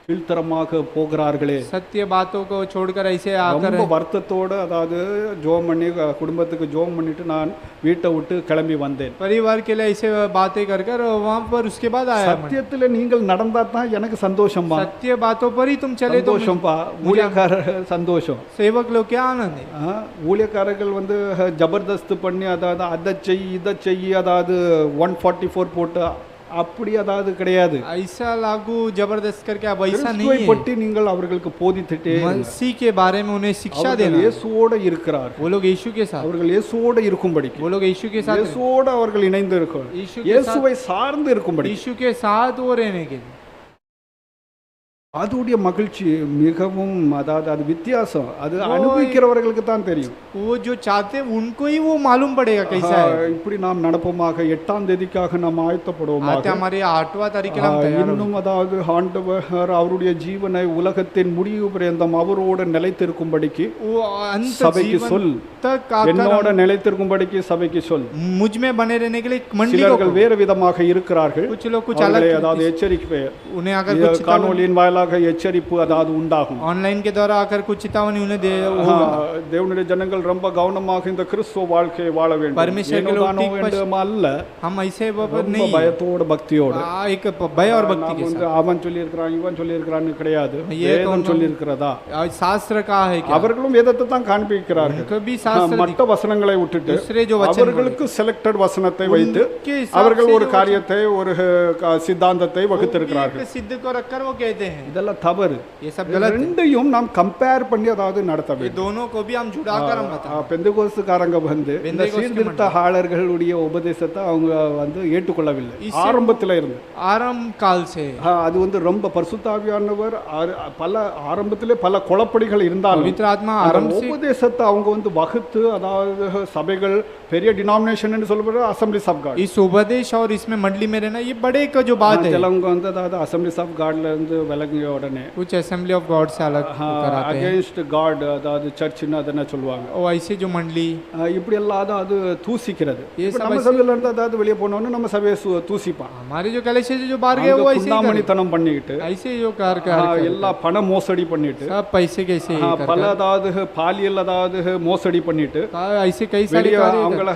கீழ்த்தரமாக போகிறார்களே, सत्य बातों को छोड़कर ऐसे आकर ரொம்ப வருத்தத்தோட அதாவது ஜோம் பண்ணி குடும்பத்துக்கு ஜோம் பண்ணிட்டு நான் வீட்டை விட்டு கிளம்பி வந்தேன். परिवार के लिए ऐसे बातें कर कर वहाँ पर उसके बाद आया मैं. சத்தியத்துல நீங்கள் நடந்தா தான் எனக்கு சந்தோஷம்பா, सत्य बातों पर ही तुम चले तो சந்தோஷம்பா. ஊழியக்கார சந்தோஷம். सेवक लोग क्या आनंद है. ஊழியக்காரர்கள் வந்து ஜபர்தஸ்து பண்ணி அதாவது அதை செய் இதை செய் அதாவது 144 போட்டு அப்படி அதாவது கிடையாது. ऐसा लागू जबरदस्त करके अब ऐसा नहीं கிறிஸ்துவை है. பற்றி நீங்கள் அவர்களுக்கு போதித்துட்டே मसीह के बारे में उन्हें शिक्षा அவர்கள் देना. இயேசுவோட இருக்கிறார், वो लोग यीशु के साथ, அவர்கள் இயேசுவோட இருக்கும்படிக்கு, वो लोग यीशु के साथ, இயேசுவோட அவர்கள் இணைந்து இருக்கும், यीशु के साथ, இயேசுவை சார்ந்து இருக்கும்படி. यीशु के साथ वो रहने के लिए அதுடைய மகிழ்ச்சி மிகவும் அதாவது அது வித்தியாசம். அது அனுபவிக்கிறவர்களுக்கு தான் தெரியும். वो जो चाहते हैं उनको ही वो मालूम पड़ेगा कैसा है. இப்படி நாம் நடப்போமாக 8ஆம் தேதிக்காக நாம் आते ஆயத்தப்படுவோமாக. हमारे 8वां तारीख के हम तैयार हो. இன்னும் அதாவது ஆண்டவர் அவருடைய ஜீவனை உலகத்தின் முடிவு பரியந்தம் அவரோடு நிலைத்திருக்கும்படிக்கு वो अंत சபைக்கு சொல், जीवन तक आकर என்னோட நிலைத்திருக்கும்படிக்கு சபைக்கு சொல். मुझ में बने रहने के लिए एक मंडली को சிலர்கள் வேறு விதமாக இருக்கிறார்கள். कुछ लोग कुछ அவர்களை अलग, அதாவது எச்சரிக்கை उन्हें आकर இது कुछ चेतावनी காணொளியின் வாயிலாக எச்சரிப்பு அதாவது உண்டாகும். ऑनलाइन के द्वारा आकर कुछ चेतावनी उन्हें दे होगा. தேவனுடைய ஜனங்கள் ரொம்ப கவனமாக இந்த கிறிஸ்துவ வாழ்க்கையை வாழ வேண்டும். परमेश्वर के लोग ठीक வேண்டும் அல்ல, हम ऐसे ரொம்ப नहीं है. பயத்தோட பக்தியோட. एक भय और भक्ति நாம் के வந்து அவன் சொல்லி இருக்கிறான் இவன் சொல்லி இருக்கிறான்னு கிடையாது. ये तो வேதம் हम- சொல்லி இருக்கிறதா, साथ शास्त्र का है क्या. அவர்களும் வேதத்தை தான் காண்பிக்கிறார்கள். उनको भी शास्त्र மற்ற வசனங்களை விட்டுட்டு दूसरे जो वचन அவர்களுக்கு செலக்டட் வசனத்தை வைத்து उनके हिसाब அவர்கள் से ஒரு जो காரியத்தை ஒரு சித்தாந்தத்தை வகுத்திருக்கிறார்கள். एक सिद्ध को रखकर वो कहते हैं. இதெல்லாம் தவறு. ये सब गलत है. ரெண்டையும் நாம் கம்பேர் பண்ணி அதாவது நடத்த ये வேண்டும். दोनों को भी हम जुड़ाकर हम बताएं. பெந்தகோஸ்துக்காரங்க வந்து இந்த பெந்தகோஸ்து சீர்திருத்தகாரர்களுடைய உபதேசத்தை அவங்க வந்து ஏற்றுக்கொள்ளவில்லை ஆரம்பத்துல இருந்து. आरंभ काल से அது வந்து ரொம்ப பரிசுத்தாவியானவர் பல ஆரம்பத்திலே பல குழப்படிகள் இருந்தாலும் पवित्र आत्मा அந்த आरंभ से உபதேசத்தை அவங்க வந்து வகுத்து அதாவது சபைகள் பெரிய டினாமினேஷன் சொல்றது அசம்பிளிஸ் ஆஃப் காட். इस उपदेश और इसमें मंडली में रहना ये बड़े का जो बात है. சிலவங்க வந்து அதாவது அசம்பிளிஸ் ஆஃப் காட்ல இருந்து விலகிய உடனே कुछ असेंबली ऑफ गॉड से अलग कराते हैं. அகைன்ஸ்ட் காட் அதாவது சர்ச்னு அதென்ன சொல்லுவாங்க. ओ ऐसे जो मंडली இப்படி எல்லாம் அது தூசிக்கிறது. ये இப்ப सब நம்ம ऐसे- சபையில இருந்து அதாவது வெளியே போனோன்னு நம்ம சபையை தூசிப்பான். हमारे जो कलेश से जो बाहर गए वो ऐसे ही करे. குண்டாமணித்தனம் பண்ணிக்கிட்டு ऐसे जो कार कर எல்லா பண மோசடி பண்ணிட்டு सब पैसे कैसे ही பல कर அதாவது பாலியல் அதாவது மோசடி பண்ணிட்டு ऐसे कई सारे வெளியே कार्य அவங்கள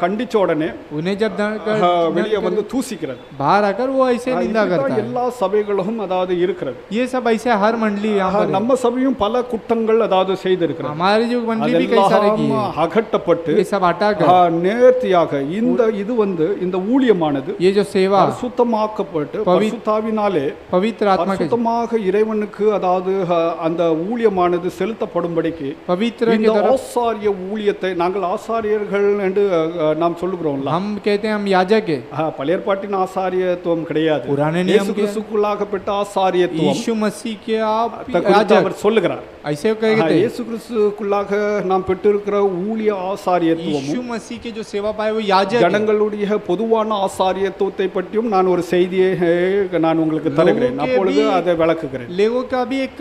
கண்டிச்ச உடனே उन्हें जब வெளியே வந்து தூசிக்கிறது. बाहर आकर वो ऐसे निंदा இதுதான் करता है. எல்லா சபைகளும் அதாவது இருக்கிறது. ये सब ऐसे हर मंडली यहाँ पर है। நம்ம சபையும் பல குற்றங்கள் அதாவது செய்திருக்கிறது. हमारी जो मंडली भी कई सारे की है, அகற்றப்பட்டு ये सब हटा कर நேர்த்தியாக இது இந்த ஊழியமானது ये जो सेवा சுத்தமாக்கப்பட்டு பரிசுத்தாவினாலே पवित्र आत्मा के சுத்தமாக இறைவனுக்கு அதாவது அந்த ஊழியமானது செலுத்தப்படும்படிக்கு पवित्र இந்த की तरफ ஆசாரிய ஊழியத்தை நாங்கள் ஆசாரியர்கள் என்று நாம் சொல்லுகிறோம்ல. हम कहते हैं हम याजक है, பழைய ஏற்பாட்டின் ஆசாரியத்துவம் கிடையாது. पुराने இயேசு नियम के கிறிஸ்துக்குள்ளாகப்பட்ட ஆசாரியத்துவம் यीशु मसीह के आप குறித்து याजक அவர் சொல்லுகிறார். ऐसे कहते हैं। இயேசு கிறிஸ்துக்குள்ளாக நாம் பெற்றிருக்கிற ஊழிய ஆசாரியத்துவம் यीशु मसीह के जो सेवा पाए वो याजक है। ஜனங்களுடைய பொதுவான ஆசாரியத்துவத்தை பற்றியும் நான் ஒரு செய்தியை நான் உங்களுக்கு தருகிறேன். அப்பொழுது அதை விளக்குகிறேன். लोगों का भी एक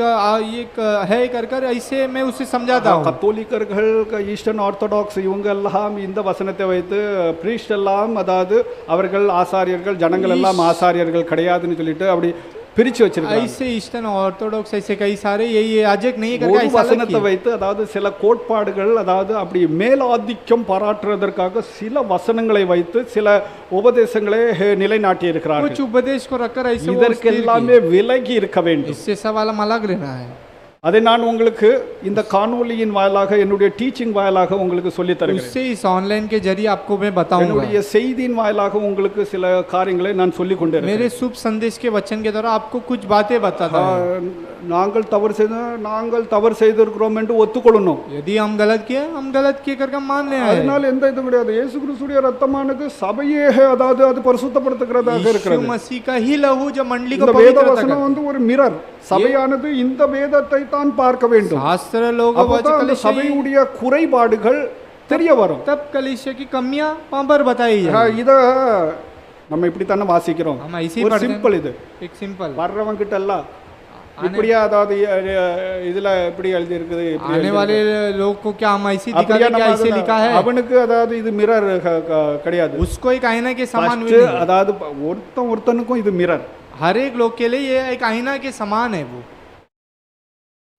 है कर ऐसे मैं उसे समझाता हूँ। கத்தோலிக்கர்கள் ஈஸ்டர்ன் ஆர்த்தடாக்ஸ் இவங்க எல்லாம் இந்த வசனத்தை வைத்து பிரீஸ்ட் எல்லாம் அதாவது அவர்கள் ஆசாரியர்கள் ஜனங்கள் எல்லாம் ஆசாரியர்கள் கிடையாதுன்னு சொல்லிட்டு அப்படி பிரிச்சு வச்சிருக்காங்க. ऐसे ईस्टर्न ऑर्थोडॉक्स ऐसे कई सारे ये याजक नहीं करके ஒரு ऐसा வசனத்தை வைத்து அதாவது சில கோட்பாடுகள் அதாவது அப்படி மேலாதிக்கம் பாராட்டுறதற்காக சில வசனங்களை வைத்து சில உபதேசங்களை நிலைநாட்டி कुछ இருக்கிறார்கள். उपदेश को रखकर ऐसे वो இதற்கு स्थिर எல்லாமே விலகி இருக்க की। வேண்டும். इससे सवाल हम अलग रहना है। அதை நான் உங்களுக்கு இந்த காணொளியின் வாயிலாக என்னுடைய டீச்சிங் வாயிலாக உங்களுக்கு சொல்லி தருகிறேன். उससे इस ऑनलाइन के जरिए आपको मैं बताऊंगा। என்னுடைய செய்தியின் வாயிலாக உங்களுக்கு சில காரியங்களை நான் சொல்லி கொண்டே मेरे இருக்கிறேன். शुभ संदेश के वचन के द्वारा आपको कुछ बातें बताता है। நாங்கள் தவறு செய்திருக்கிறோம் என்று ஒத்துக்கொள்ளணும். यदि हम गलत किए हम गलत किए करके मान ले आए। அதனால எந்த இது கிடையாது. இயேசு கிறிஸ்துவின் ரத்தமானது சபையே அதாவது அது பரிசுத்தப்படுத்துகிறதாக यीशु இருக்கிறது. मसीह का ही लहू जो मंडली को இந்த வேத पवित्र வசனம் வந்து ஒரு மிரர். சபையானது இந்த வேதத்தை தான் பார்க்க வேண்டும். शास्त्र लोग அப்பதான் அந்த சபையுடைய குறைபாடுகள் தெரிய வரும். तब कलीसिया की कमियां वहां पर बताई जाए। இத நம்ம இப்படி தானே வாசிக்கிறோம். हम ऐसे ही ஒரு पढ़ते हैं। சிம்பிள் இது. एक सिंपल வர்றவங்க கிட்ட எல்லாம் இப்படியா அதாவது இதுல இப்படி எழுதி இருக்குது இப்படி आने वाले लोग को क्या हम ऐसे दिखा அப்படியா क्या ऐसे நம்ம लिखा है। அவனுக்கு அதாவது இது மிரர் கிடையாது. उसको एक आईना के समान First, भी नहीं। அதாவது ஒருத்தனுக்கும் இது மிரர். हर एक लोग के लिए ये एक आईना के समान है। वो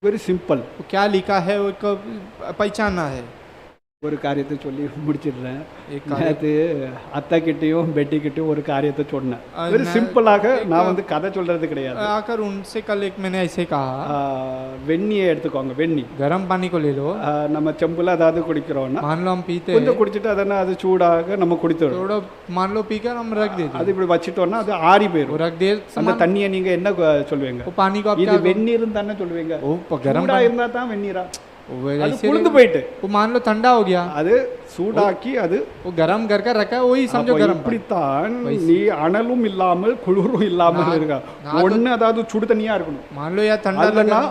வெரி சிம்பிள். क्या लिखा है वो एक पहचानना है। ஒரு காரியத்தை சொல்லி முடிச்சிடுறேன். एक நேற்று அத்தை கிட்டயும் பெட்டி கிட்டயும் ஒரு காரியத்தை சொன்னேன். வெரி நான் சிம்பிளாக நான் வந்து கதை சொல்றது கிடையாது. आकर उनसे कल एक मैंने ऐसे कहा, வெந்நியை எடுத்துக்கோங்க. வெந்நி गर्म पानी को ले लो। நம்ம செம்புல அதாவது குடிக்கிறோம்னா मान लो हम पीते கொஞ்சம் हैं, குடிச்சிட்டு அதனை அது சூடாக நம்ம குடித்துடும். थोड़ा मान लो पीकर हम रख देते அது हैं। இப்படி வச்சிட்டோம்னா அது ஆறி वो போயிடும். रख दे அந்த सामान, தண்ணியை நீங்க என்ன சொல்லுவீங்க? वो पानी को आप இது क्या வெந்நீர்னு தானே சொல்லுவீங்க. गर्म சூடா இருந்தா தான் வெந்நீரா? वो அது ऐसे குளிர்ந்து போயிட்டு वो मान लो ठंडा हो गया, அது சூடாக்கி அது वो गर्म करके रखा है, वही समझो அப்போ गर्म। இப்படித்தான் நீ அனலும் இல்லாமல் குளிரும் இல்லாமல் இருக்கா. ஒண்ணு அதாவது சுடு தண்ணியா இருக்கணும். मान लो या ठंडा அல்லனா लगा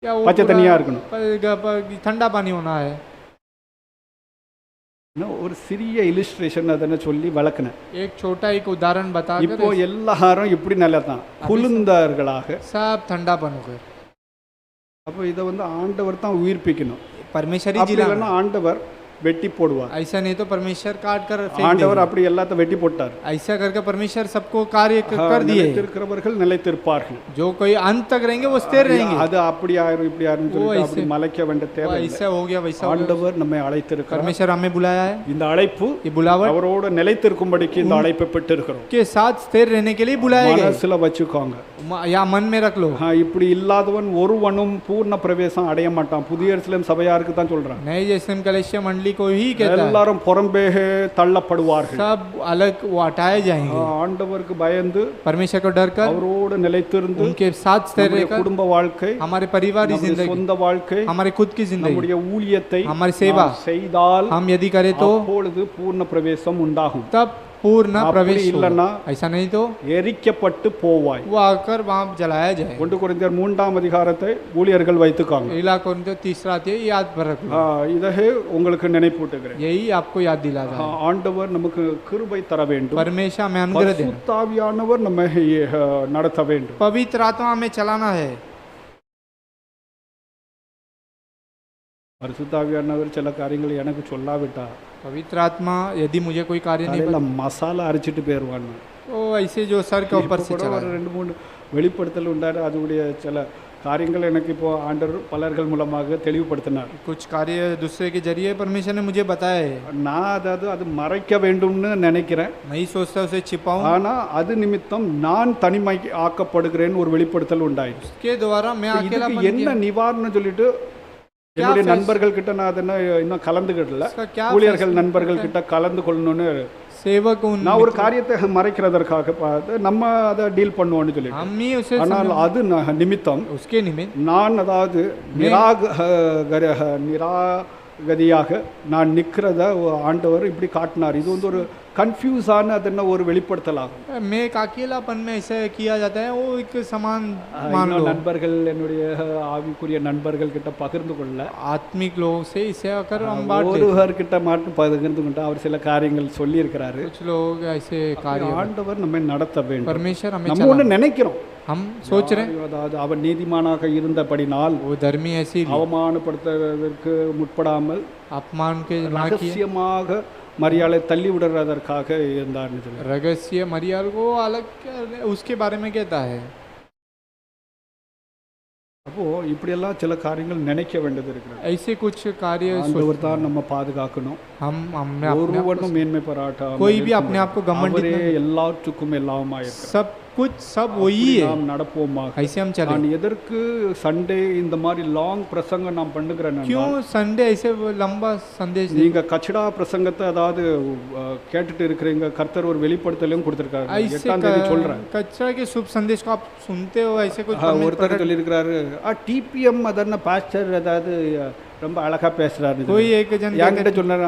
या वो பச்சை தண்ணியா இருக்கணும். ठंडा पानी होना है। ஒரு சிறிய இலிஸ்ட்ரேஷன் அதனை சொல்லி வளர்க்கினேன். एक छोटा एक उदाहरण இப்போ बताकर எல்லாரும் இப்படி நல்லா தான் குளிர்ந்தார்களாக. सब ठंडा बन गए। அப்போ இதை வந்து ஆண்டவர் தான் உயிர்ப்பிக்கணும். परमेश्वर ही அப்படி जिला இல்லைன்னா ஆண்டவர் வெட்டி போடுவார். ऐसा नहीं तो परमेश्वर काट कर फेंक ஆண்டவர் देंगे। அப்படி எல்லாத்தையும் வெட்டி போட்டார். ऐसा करके परमेश्वर सबको कार्य कर दिए। நிலைத்திருக்கிறவர்கள் நிலைத்திருப்பார்கள். जो कोई अंत तक रहेंगे वो स्थिर रहेंगे। அது அப்படி ஆயிரும் இப்படி ஆயிரும் சொல்லிட்டு அப்படி மலைக்க வேண்டிய वो தேவை இல்லை. ऐसा हो गया वैसा हो गया। ஆண்டவர் நம்மை அழைத்திருக்கிறார். परमेश्वर हमें बुलाया है। இந்த அழைப்பு ये बुलावट அவரோடு நிலைத்திருக்கும்படிக்கு இந்த அழைப்பை பெற்றிருக்கிறோம். के साथ स्थिर रहने के लिए बुलाए गए। மனசுல வச்சுக்கோங்க. या मन में रख लो। இப்படி இல்லாதவன் ஒருவனும் பூர்ண பிரவேசம் அடைய மாட்டான். புதிய எருசலேம் சபையாருக்கு தான் சொல்றான். नई यरूशलेम कलीसिया मंडली को ही कहता है। எல்லாரும் புறம்பே தள்ளப்படுவார்கள். सब अलग वो हटाए जाएंगे। ஆண்டவருக்கு பயந்து परमेश्वर को डर कर அவரோடு நிலைத்திருந்து उनके साथ स्थिर நம்முடைய रहकर குடும்ப வாழ்க்கை, हमारे परिवार की நம்முடைய जिंदगी, சொந்த வாழ்க்கை, हमारे खुद की जिंदगी, நம்முடைய ஊழியத்தை हमारी सेवा நாம் செய்தால் हम यदि करें तो அப்பொழுது பூர்ண பிரவேசம் உண்டாகும். तब पूर्ण அப்படி प्रवेश இல்லைன்னா होगा। ऐसा नहीं तो எரிக்கப்பட்டு போவாய். वो आकर वहाँ जलाया जाए। 1 கொரிந்தியர் 3ஆம் அதிகாரத்தை ஊழியர்கள் வைத்துக்காங்க. इलाका उनको तीसरा आती है, याद पर रख लो। இதை உங்களுக்கு நினைப்பூட்டுகிறேன். यही आपको याद दिलाता है। ஆண்டவர் நமக்கு கிருபை தர வேண்டும். परमेश्वर हमें अनुग्रह देना, பரிசுத்தாவியானவர் நம்மை நடத்த வேண்டும். पवित्र आत्मा हमें चलाना है। பரிசுத்தாவியானவர் சில காரியங்களை எனக்கு சொல்லாவிட்டா पवित्र आत्मा यदि मुझे कोई कार्य नहीं காலையில மசாலா அரைச்சிட்டு போயிடுவான்னு. तो ऐसे जो सर के ऊपर से கூட चला ஒரு 2-3 வெளிப்படுத்தல் உண்டாரு. அதோடைய சில காரியங்கள் எனக்கு இப்போ ஆண்டவர் பலர்கள் மூலமாக தெளிவுபடுத்தினார். कुछ कार्य दूसरे के जरिए परमेश्वर ने मुझे बताया है। நான் அதாவது அது மறைக்க வேண்டும்னு நினைக்கிறேன். मैं ही सोचता उसे छिपाऊं, ஆனா அது நிமித்தம் நான் தனிமை ஆக்கப்படுகிறேன் ஒரு வெளிப்படுத்தல் உண்டாயிடுச்சு. के द्वारा मैं अकेलापन இதுக்கு என்ன किया। நிவாரணம் சொல்லிட்டு என்னுடைய நண்பர்கள் கிட்ட நான் அதென்ன இன்னும் கலந்துக்கிடல. इसका क्या ஊழியர்கள் நண்பர்கள் கிட்ட கலந்து கொள்ளணும்னு सेवक उन நான் ஒரு காரியத்தை மறைக்கிறதற்காக பார்த்து நம்ம அதை டீல் பண்ணுவோம்னு சொல்லி. हम ही उसे ஆனால் அது நிமித்தம் उसके निमित्त நான் அதாவது நிராகதியாக நான் நிற்கிறத ஆண்டவர் இப்படி காட்டினார். இது வந்து ஒரு கன்ஃபியூஸான அது என்ன ஒரு வெளிப்படுத்தலாகும். मैं एक अकेलापन में ऐसा किया जाता है, वो एक समान मान இன்னும் लो। நண்பர்கள் என்னுடைய ஆவிக்குரிய நண்பர்கள் கிட்ட பகிர்ந்து கொள்ள आत्मिक लोगों से इसे आकर हम बांट लेते हैं। ஒருவர்கிட்ட மட்டும் பகிர்ந்து கொண்டு அவர் சில காரியங்கள் சொல்லி இருக்கிறாரு. कुछ लोग ऐसे कार्य ஆண்டவர் நம்மை நடத்த வேண்டும். परमेश्वर हमें நம்ம ஒண்ணு நினைக்கிறோம், हम सोच रहे हैं அதாவது அவர் நீதிமானாக இருந்தபடினால் वो धर्मी ऐसी அவமானப்படுத்துவதற்கு முற்படாமல் अपमान के ना किए, ரகசியமாக மரியாதை தள்ளி விடுறதற்காக இருந்தார்னு சொல்லி. रहस्य मरियल को अलग उसके बारे में कहता है। அப்போ இப்படியெல்லாம் சில காரியங்கள் நினைக்க வேண்டியது இருக்கிறது. ऐसे कुछ कार्य ஆண்டவர் தான் நம்ம பாதுகாக்கணும். हमने अपने ஒருவனும் மேன்மை பாராட்டாமல் कोई भी अपने आप को घमंड அவரே எல்லாற்றுக்கும் எல்லாமாய் இருக்கிறார். सब कुछ सब वही है, நாம் நடப்போமாக. ऐसे हम चले। நான் எதற்கு சண்டே இந்த மாதிரி லாங் பிரசங்கம் நான் பண்ணுகிறேன்? क्यों संडे ऐसे लंबा संदेश दे? நீங்க கச்சடா பிரசங்கத்தை அதாவது கேட்டுட்டு இருக்கிறீங்க. கர்த்தர் ஒரு வெளிப்படுத்தலையும் கொடுத்திருக்காரு. ऐसे 8ஆம் தேதி சொல்றேன். कचरा के शुभ संदेश को आप सुनते हो, ऐसे कुछ ஒருத்தர் சொல்லி இருக்கிறாரு, டிபிஎம் அதன பாஸ்டர் அதாவது ரொம்ப அழகா பேசுறாரு. कोई एक जन என்கிட்ட சொன்னாரு,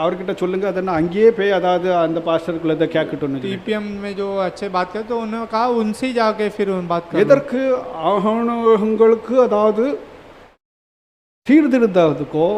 அவர்கிட்ட சொல்லுங்க அதன அங்கேயே போய் அதாவது அந்த பாஸ்டருக்குள்ள கேட்கட்டும். टीपीएम में जो अच्छे बात करते तो उन्होंने कहा उनसे ही जाके फिर उन बात कर। எதற்கு உங்களுக்கு அதாவது சீர்திருத்தத்துக்கோ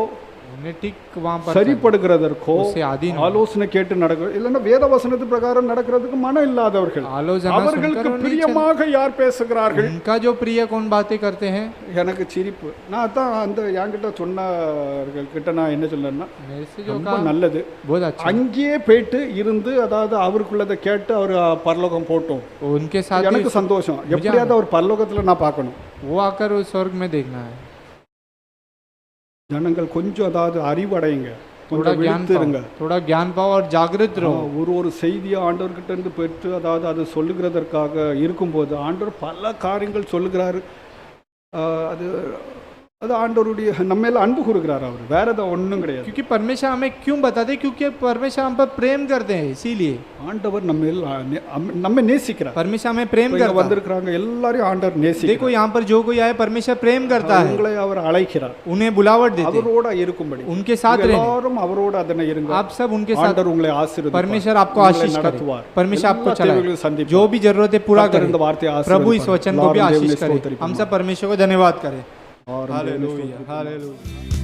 उन्हें ठीक वहाँ पर சரிப்படுகிறதற்கோ उससे आदि न हो। ஆலோசனை கேட்டு நடக்க இல்லைன்னா வேத வசனத்து பிரகாரம் நடக்கிறதுக்கு மனம் இல்லாதவர்கள். आलोचना அவர்களுக்கு सुनकर उन्हें பிரியமாக யார் பேசுகிறார்கள்? उनका जो प्रिय कौन बातें करते हैं। எனக்கு சிரிப்பு. நான் தான் அந்த என்கிட்ட சொன்னவர்கள் கிட்ட நான் என்ன சொல்றேன்னா, मेरे से जो ரொம்ப कहा நல்லது, बहुत अच्छा, அங்கேயே போயிட்டு இருந்து அதாவது அவருக்குள்ளதை கேட்டு அவர் பரலோகம் போட்டோம். उनके साथ எனக்கு சந்தோஷம். எப்படியாவது அவர் பரலோகத்துல நான் பார்க்கணும். वो आकर उस स्वर्ग में देखना है। ஜனங்கள் கொஞ்சம் அதாவது அறிவடைங்க, थोड़ा கொஞ்சம் ज्ञान விழித்திருங்க. पाओ, थोड़ा ज्ञान पाओ और जागृत रहो। ஒரு செய்தியை ஆண்டவர்கிட்ட இருந்து பெற்று அதாவது அது சொல்லுகிறதற்காக இருக்கும்போது ஆண்டவர் பல காரியங்கள் சொல்லுகிறாரு. அது அது ஆண்டவருடைய நம்ம மேல அன்பு கூறுகிறார். அவர் வேற ஏதாவது ஒன்றும் கிடையாது. क्योंकि परमेश्वर हमें क्यों बताते हैं? क्योंकि परमेश्वर हम पर प्रेम करते हैं, इसीलिए ஆண்டவர் நம்ம நேசிக்கிறார். परमेश्वर हमें प्रेम இங்க करता है। வந்திருக்கிறாங்க எல்லாரையும் ஆண்டவர் நேசிக்கிறார். देखो यहाँ पर जो कोई आए परमेश्वर प्रेम करता है, உங்களை அவர் அழைக்கிறார். उन्हें बुलावट देते हैं, அவரோட இருக்கும்படி. उनके साथ रहने। எல்லாரும் அவரோட அதனை இருங்க. आप सब उनके साथ, ஆண்டவர் உங்களை ஆசீர்வதிப்பார். परमेश्वर आपको आशीष करे, परमेश्वर आपको தேவைகளை चलाए, சந்திப்பார். जो भी जरूरत है पूरा करे। இந்த வார்த்தையை प्रभु इस ஆசீர்வதிப்பார். वचन को भी எல்லாரும் आशीष தேவனை करे। ஸ்தோத்திரிப்போம். हम सब परमेश्वर को धन्यवाद करें। और हालेलुया, हालेलुया।